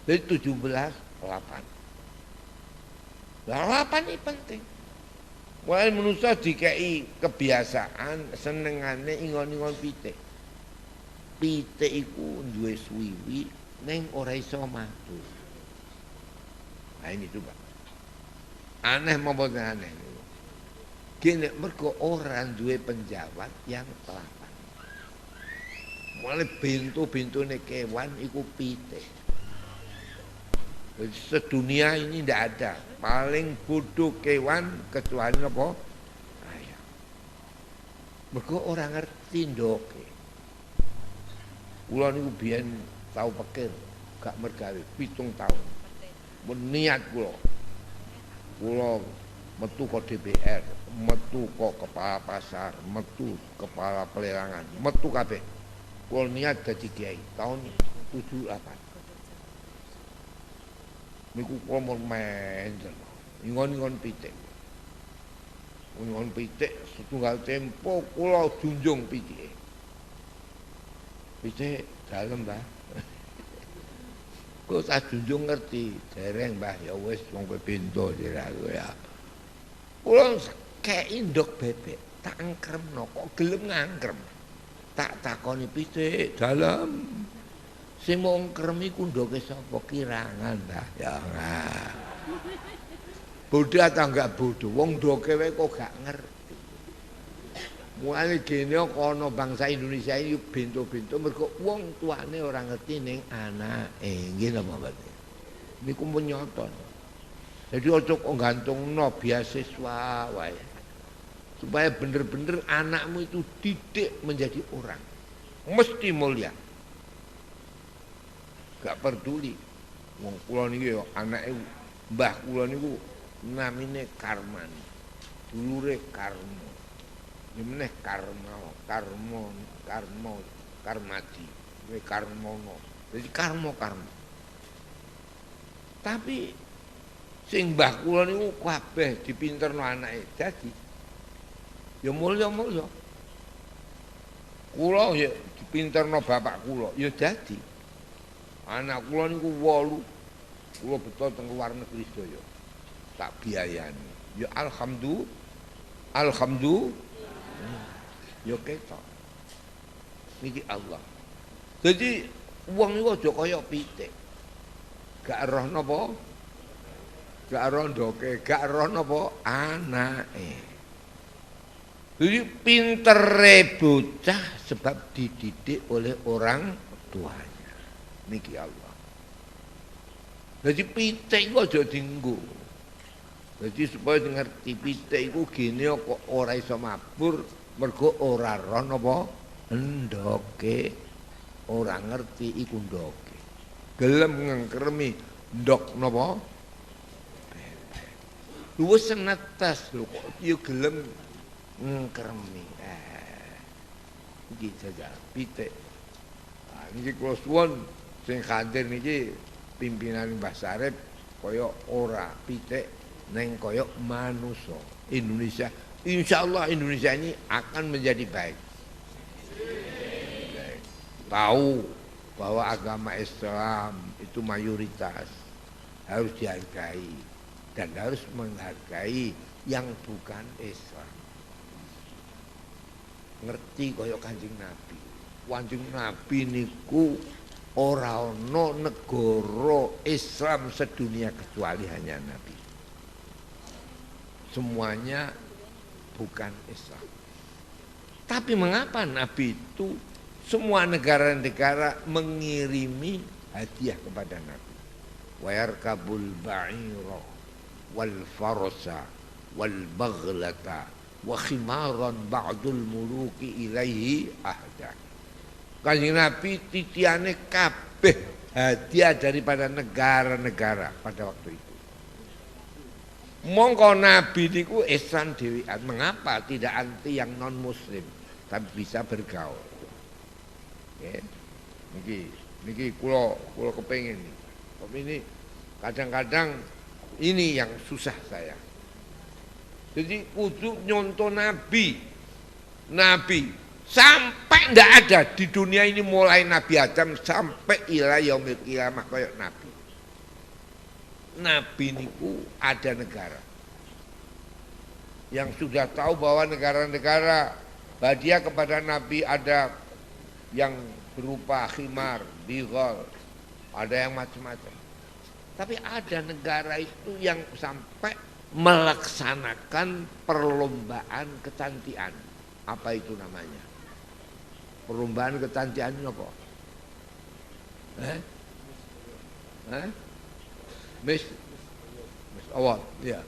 Jadi 17, 8. Nah, 8 ini penting. Mulai manusia dikei kebiasaan senengane ingon-ingon pitik. Pitik iku duwe suwiwi ning ora iso matu. Nah ini coba. Aneh maupun aneh. Gini mergo orang duwe penjawat yang 8. Mulai bintu-bintune kewan iku pitik. Jadi sedunia ini tidak ada. Paling bodoh kewan kecuali apa? Ayam. Mergo orang ngerti ndoke. Kula niku biyen tau pikir gak mergawe 7 tahun. Niat kula. Kula metu ke DPR, metu ke kepala pasar, metu kepala pelelangan, metu kabeh. Kula niat dadi kiai tahun 78. Niku kula mun menjen. Ingon-ingon pitik. Ingon pitik setunggal tempo kula junjung pitike. Pitik dalem, Mbah. Kok tak junjung ngerti, dereng Mbah ya wis wong kowe bento aku ya. Kula kei ndok bebek, tak angkremno kok gelem ngangkrem. Tak takoni pitik dalem. Sing mau ngkrem iku ndoke sapa kirangan, Mbah. Ya enggak. Bodoh atau enggak bodoh, wong ndoke wae kok gak ngerti. Mulane gene kono bangsa Indonesia ini bento-bento mergo wong tuane ora ngerti ning anake. Nggih napa mboten? Niku pun nyoto. Jadi ojo kok gantungno beasiswa wae. Supaya bener-bener anakmu itu didik menjadi orang. Mesti mulia. Gak peduli. Wong kula niki yo anake mbah kula niku namine Karman. Dulure Karmo. Meneh Karmadi, Karmono. Jadi karmo. Tapi sing mbah kula niku kabeh dipinterno anake. Dadi ya mulya-mulya. Kula ya dipinterno bapak kula, ya dadi. Anak kula niku 8. Kula beto teng luar negeri sedaya. Tak biayani. Ya alhamdulillah. Ya ketok. Niki Allah. Jadi wong niku aja kaya pitik. Gak roh napa? Gak roh ndoke, gak roh napa anake. Jadi pintere bocah sebab dididik oleh orang tuanya. Niki Allah. Jadi pitik iku aja dienggo. Jadi supaya ngerti pitik iku gene kok ora iso mabur mergo ora roh napa ndoke. Ora ngerti iku ndoke. Gelem ngengkremi ndok napa? Wis netes lho kok ya gelem ngengkremi. Iki saja pitik. Ah niki kula suwun sing hadir niki pimpinan Mbah Sarip kaya ora pitik neng kaya manusia. Indonesia, insyaallah Indonesia ini akan menjadi baik. Tahu bahwa agama Islam itu mayoritas harus dihargai dan harus menghargai yang bukan Islam. Ngerti kaya Kanjeng Nabi. Kanjeng Nabi niku ora ono negara Islam sedunia kecuali hanya Nabi. Semuanya bukan Islam. Tapi mengapa Nabi itu semua negara-negara mengirimi hadiah kepada Nabi? Wa yarkabul ba'ira wal farsa wal baghlata wa khimaran ba'dul muluki ilaihi ahda. Kanjeng Nabi titiane kabeh hadiah daripada negara-negara pada waktu itu. Mongko Nabi niku ihsan dhewean. Mengapa tidak anti yang non muslim tapi bisa bergaul? Ya. Niki kula kepengin nih. Tapi ini kadang-kadang ini yang susah saya. Jadi kudu nyontoh Nabi. Nabi sampai ndak ada di dunia ini mulai Nabi Adam sampai ila yaumil qiyamah kayak Nabi. Nabi niku ada negara yang sudah tahu bahwa negara-negara hadiah kepada Nabi ada yang berupa khimar, bighal, ada yang macam-macam. Tapi ada negara itu yang sampai melaksanakan perlombaan kecantikan. Apa itu namanya? Perlombaan kecantikan itu apa? Miss Award, ya.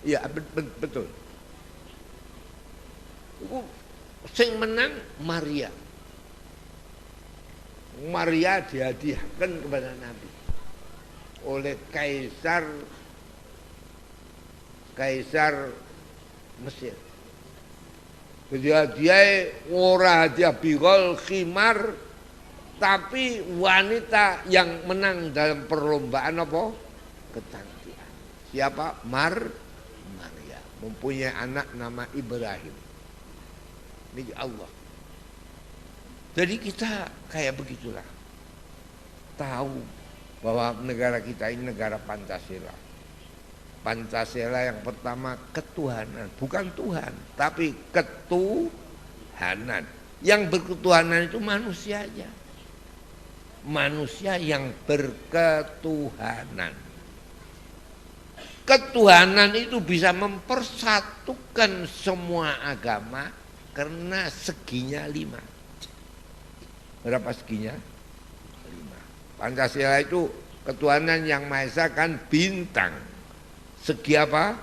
Iya, betul. Sing menang Maria. Maria dihadiahkan kepada Nabi oleh Kaisar Mesir. Jadi hadiah ora hadiah bighal khimar, tapi wanita yang menang dalam perlombaan apa? Kecantikan. Siapa? Maria. Mempunyai anak nama Ibrahim. Ini Allah. Jadi kita kayak begitulah. Tahu bahwa negara kita ini negara Pancasila. Pancasila yang pertama ketuhanan. Bukan Tuhan, tapi ketuhanan. Yang berketuhanan itu manusia aja. Manusia yang berketuhanan. Ketuhanan itu bisa mempersatukan semua agama karena seginya 5. Berapa seginya? 5. Pancasila itu ketuhanan yang Maha Esa kan bintang. Segi apa?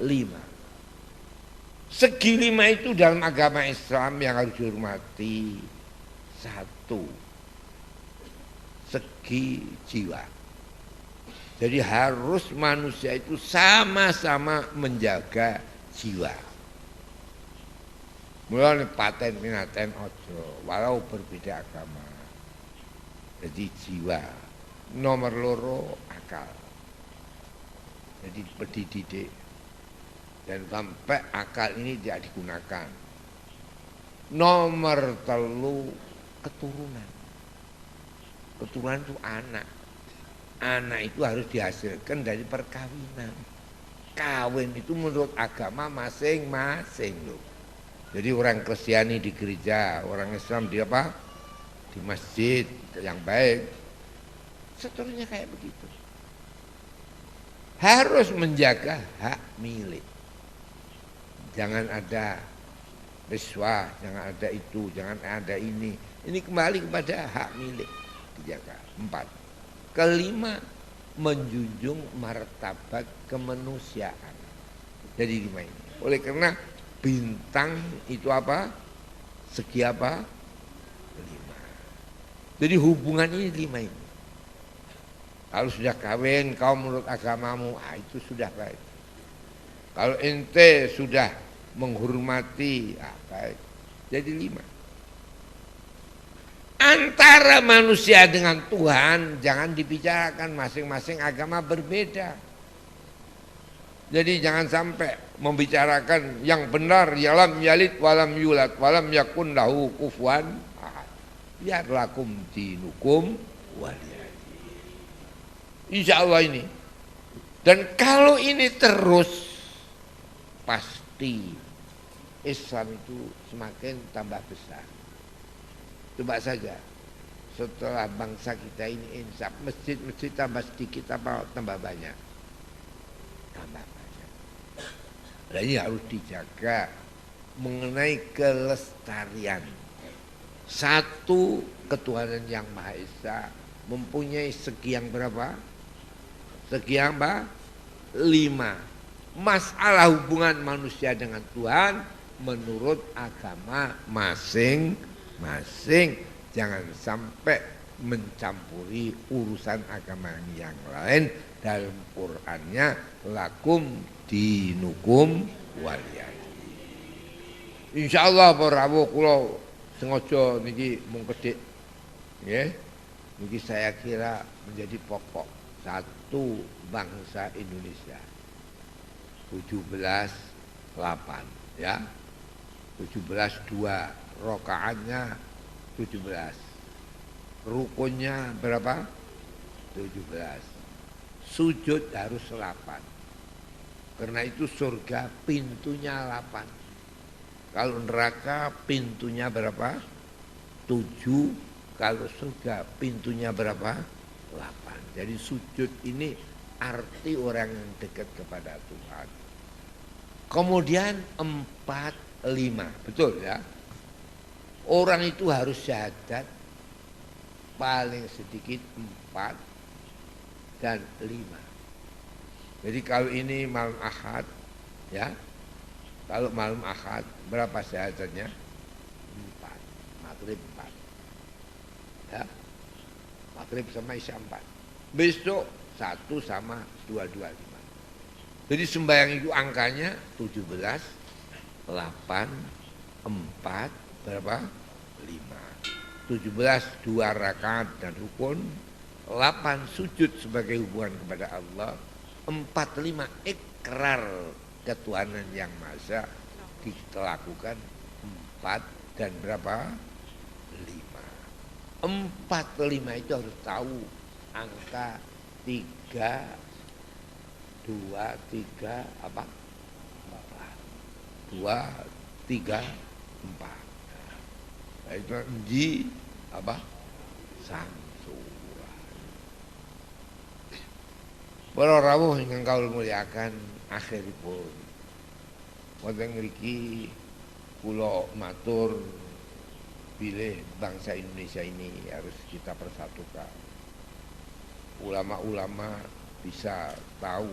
5. Segi 5 itu dalam agama Islam yang harus dihormati. 1. Segi jiwa. Jadi harus manusia itu sama-sama menjaga jiwa. Mulane paten pinaten ojo, walau berbeda agama. Jadi jiwa. Nomor 2 akal. Jadi dididik. Dan sampai akal ini tidak digunakan. Nomor 3 keturunan. Keturunan itu anak. Anak itu harus dihasilkan dari perkawinan. Kawin itu menurut agama masing-masing loh. Jadi orang Kristiani di gereja, orang Islam di apa? Di masjid yang baik. Seterusnya kayak begitu. Harus menjaga hak milik. Jangan ada riswah, jangan ada itu, jangan ada ini. Ini kembali kepada hak milik. Dijaga. 4. Kelima, menjunjung martabat kemanusiaan. Jadi 5 ini. Oleh karena bintang itu apa? Segi apa? 5. Jadi hubungan ini 5 ini. Kalau sudah kawin kau menurut agamamu, itu sudah baik. Kalau ente sudah menghormati, baik. Jadi 5. Antara manusia dengan Tuhan jangan dibicarakan, masing-masing agama berbeda. Jadi jangan sampai membicarakan yang benar, ya lam yalid walam yulad walam yakun lahu kufuwan ahad. Biar lakum dinukum waliyadin. Insya Allah ini. Dan kalau ini terus, pasti Islam itu semakin tambah besar. Coba saja, setelah bangsa kita ini insaf, masjid-masjid tambah sedikit apa tambah banyak? Tambah banyak. Nah, ini harus dijaga mengenai kelestarian. Satu, ketuhanan yang Maha Esa mempunyai segi yang berapa? Segi yang apa? 5. Masalah hubungan manusia dengan Tuhan menurut agama masing-masing. Jangan sampai mencampuri urusan agama yang lain. Dalam Qur'annya lakum dinukum waliyadin. Insyaallah para rawuh kula sengaja niki mung kedhik nggih. Niki saya kira menjadi pokok satu bangsa Indonesia. 17:8 ya. 17:2 rakaatnya 17. Rukunnya berapa? 17. Sujud harus 8. Karena itu surga pintunya 8. Kalau neraka pintunya berapa? 7. Kalau surga pintunya berapa? 8. Jadi sujud ini arti orang yang dekat kepada Tuhan. Kemudian 4, 5. Betul ya? Orang itu harus syahadat paling sedikit 4 dan 5. Jadi kalau ini malam Ahad ya, kalau malam Ahad berapa syahadatnya? 4. Maghrib 4 ya, Maghrib sama Isya 4. Besok 1 sama 2, 2, 5. Jadi sembahyang itu angkanya 17, 8, 4, berapa? 5. 17 2 rakaat dan rukun, 8 sujud sebagai hubungan kepada Allah, 4, 5 ikrar ketuhanan yang Maha Esa kita lakukan 4 dan berapa? 5. 4, 5 itu harus tahu angka 3, 2, 3 apa? 4. 2, 3, 4. Itu ji apa? Samsuran. Para rawuh ingkang kawula muliakan akhiripun wonten mriki kula matur bilih bangsa Indonesia ini harus kita persatukan. Ulama-ulama bisa tahu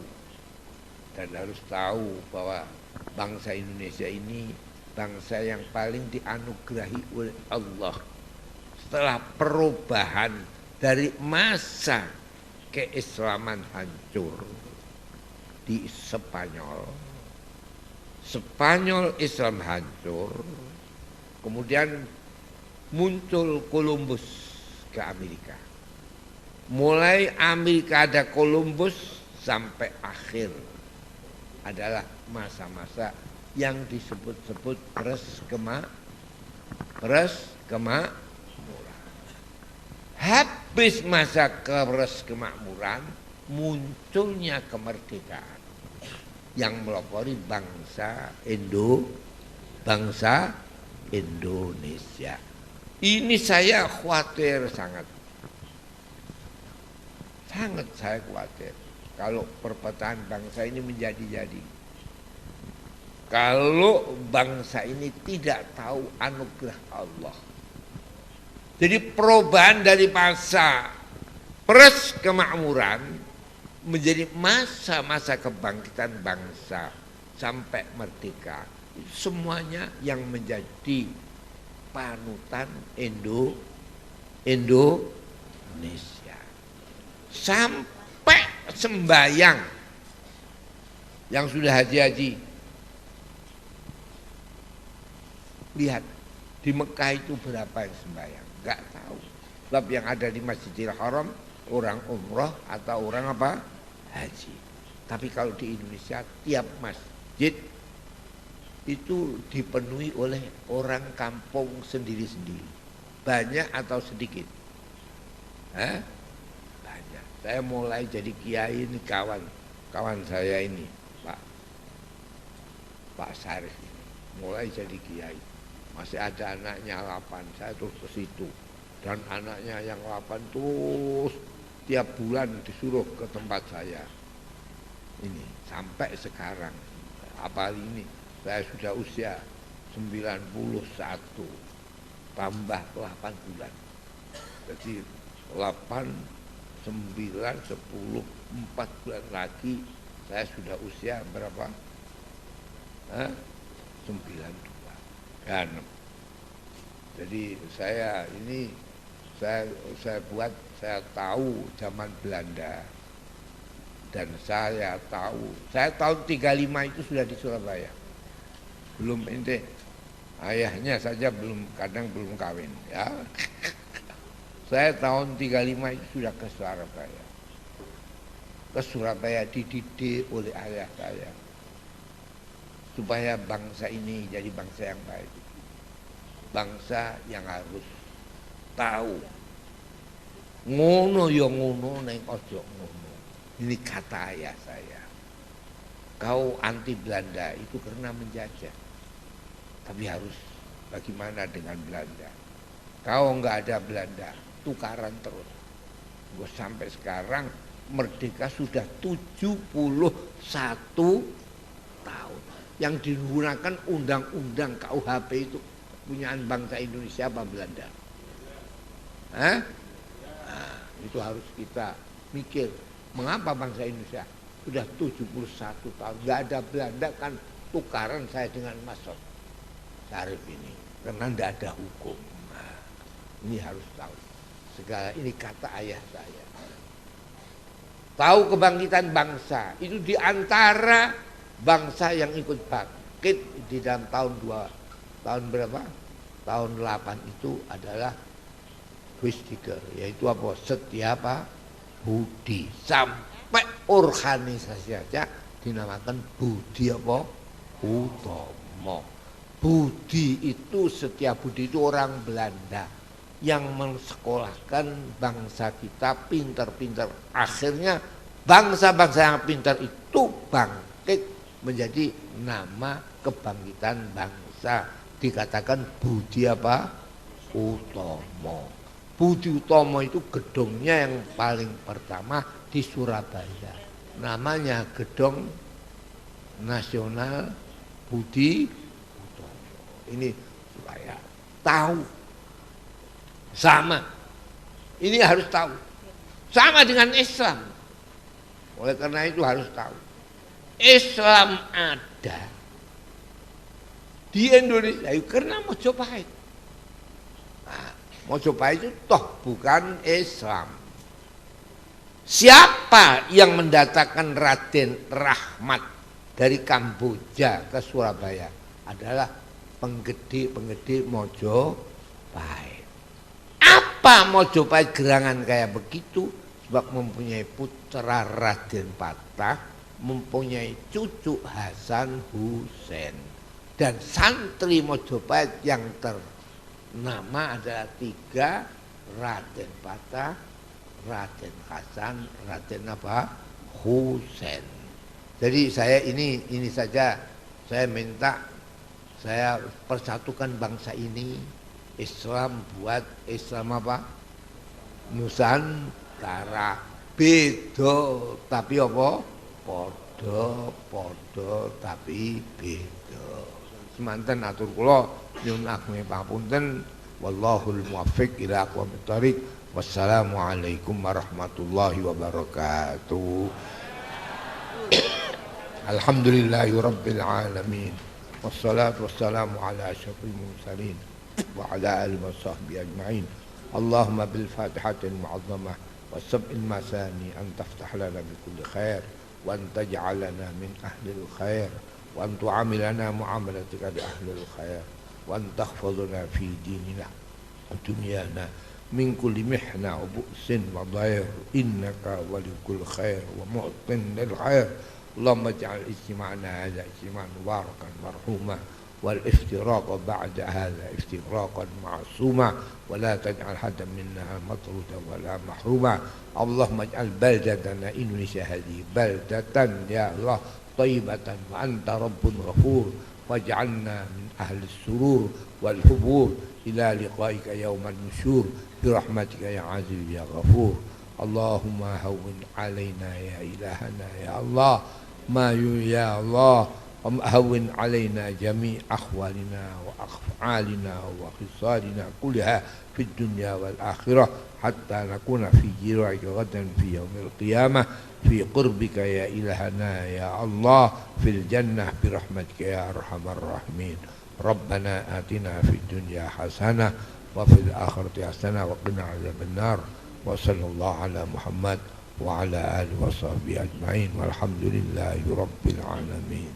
dan harus tahu bahwa bangsa Indonesia ini bangsa yang paling dianugerahi oleh Allah setelah perubahan dari masa keislaman hancur di Spanyol. Spanyol Islam hancur, kemudian muncul Columbus ke Amerika. Mulai Amerika ada Columbus sampai akhir adalah masa-masa yang disebut-sebut kemakmuran. Habis masa kemakmuran, munculnya kemerdekaan yang melopori bangsa Indonesia. Ini saya khawatir sangat saya khawatir kalau perpecahan bangsa ini menjadi-jadi. Kalau bangsa ini tidak tahu anugerah Allah. Jadi perubahan dari masa kemakmuran menjadi masa-masa kebangkitan bangsa sampai merdeka. Semuanya yang menjadi panutan Indonesia. Sampai sembahyang yang sudah haji-haji. Lihat di Mekah itu berapa yang sembahyang, nggak tahu. Sebab yang ada di Masjidil Haram orang umroh atau orang apa? Haji. Tapi kalau di Indonesia tiap masjid itu dipenuhi oleh orang kampung sendiri-sendiri. Banyak atau sedikit? Banyak. Saya mulai jadi kiai ini kawan saya ini, Pak Sarif ini, mulai jadi kiai. Masih ada anaknya 8, saya terus ke situ. dan anaknya yang 8 terus tiap bulan disuruh ke tempat saya. Ini sampai sekarang, apa ini saya sudah usia 91 tambah 8 bulan. Jadi 8, 9, 10, 4 bulan lagi saya sudah usia berapa? 92. Dan jadi saya ini saya buat, saya tahu zaman Belanda. Dan saya tahun 35 itu sudah di Surabaya. Belum ente, ayahnya saja kadang belum kawin ya. Saya tahun 35 itu sudah ke Surabaya. Ke Surabaya dididik oleh ayah saya. Supaya bangsa ini jadi bangsa yang baik. Bangsa yang harus tahu. Ngono ya ngono, neng ojo ngono. Ini kata ayah saya. Kau anti Belanda itu karena menjajah. Tapi harus bagaimana dengan Belanda? Kau enggak ada Belanda, tukaran terus. Gue sampai sekarang merdeka sudah 71 tahun. Yang digunakan undang-undang KUHP itu kepunyaan bangsa Indonesia apa Belanda? Nah, itu harus kita mikir. Mengapa bangsa Indonesia sudah 71 tahun nggak ada Belanda, kan tukaran saya dengan Mas Syarif ini karena tidak ada hukum. Nah, ini harus tahu. Segala ini kata ayah saya. Tahu kebangkitan bangsa itu diantara bangsa yang ikut bangkit di dalam tahun berapa? Tahun 8 itu adalah Wistiger, yaitu apa? Setia apa? Budi. Sampai organisasi saja dinamakan Budi apa? Utomo. Budi itu, Setia Budi itu orang Belanda yang mensekolahkan bangsa kita pintar-pintar. Akhirnya bangsa-bangsa yang pintar itu bangkit menjadi nama kebangkitan bangsa. Dikatakan Budi apa? Utomo. Budi Utomo itu gedungnya yang paling pertama di Surabaya. Namanya Gedung Nasional Budi Utomo. Ini supaya tahu. Sama. Ini harus tahu. Sama dengan Islam. Oleh karena itu harus tahu. Islam ada di Indonesia karena Mojopahit. Nah, Mojopahit itu toh bukan Islam. Siapa yang mendatangkan Raden Rahmat dari Kamboja ke Surabaya? Adalah penggede Mojopahit. Apa Mojopahit gerangan kayak begitu? Sebab mempunyai putra Raden Patah, mempunyai cucu Hasan Hussein. Dan santri Mojopahit yang ternama adalah 3, Raden Patah, Raden Hasan, Raden apa? Hussein. Jadi saya ini saja saya minta, saya persatukan bangsa ini. Islam buat Islam apa? Nusantara. Beda tapi apa? Podo tapi beda. Semanten atur kula nyuwun ageng papunten. Wallahul muwaffiq ila aqwamit thoriq. Wassalamualaikum warahmatullahi wabarakatuh. Alhamdulillahi rabbil alamin. Wassalatu wassalamu ala asyrafil mursalin wa ala alihi wa sahbihi ajma'in. Allahumma bil fatihatil mu'azzamah was-sab'il masani an taftah lana bi kulli khair wa an taj'alana min ahlil khair wa an tu'amilana mu'amalatika bi ahlil khair wa an tahfazuna fi dinina wa dunyana min kulli mihna wa bu'sin wa dhair innaka walikul khair wa mu'tin lil khair. Allahumma ij'al istima'ana hadha istima'an mubarakan marhuma wal iftiraq ba'da hadha iftiraqan ma'suma wa la taj'al hadan minna matrudan wa la mahruma. Allahumma ij'al baldatana Indonesia hadhihi baldatan ya Allah tayyibatan wa anta rabbun ghafur واجعلنا من أهل السرور والحبور إلى لقائك يوم النشور برحمتك يا عزيز يا غفور. اللهم هون علينا يا إلهنا يا الله ما يا الله هون علينا جميع أحوالنا وأفعالنا وخصالنا كلها في الدنيا والآخرة حتى نكون في جيرك غدا في يوم القيامة في قربك يا إلهنا يا الله في الجنة برحمتك يا أرحم الراحمين. ربنا آتنا في الدنيا حسنة وفي الآخرة حسنة وقنا عذاب النار. وصلى الله على محمد وعلى آله وصحبه أجمعين والحمد لله رب العالمين.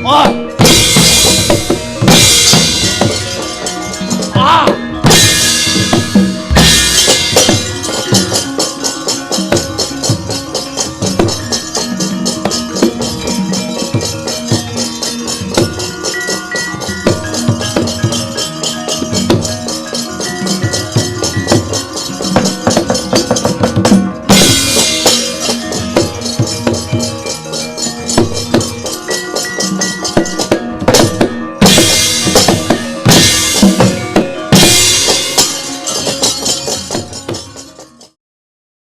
Ôi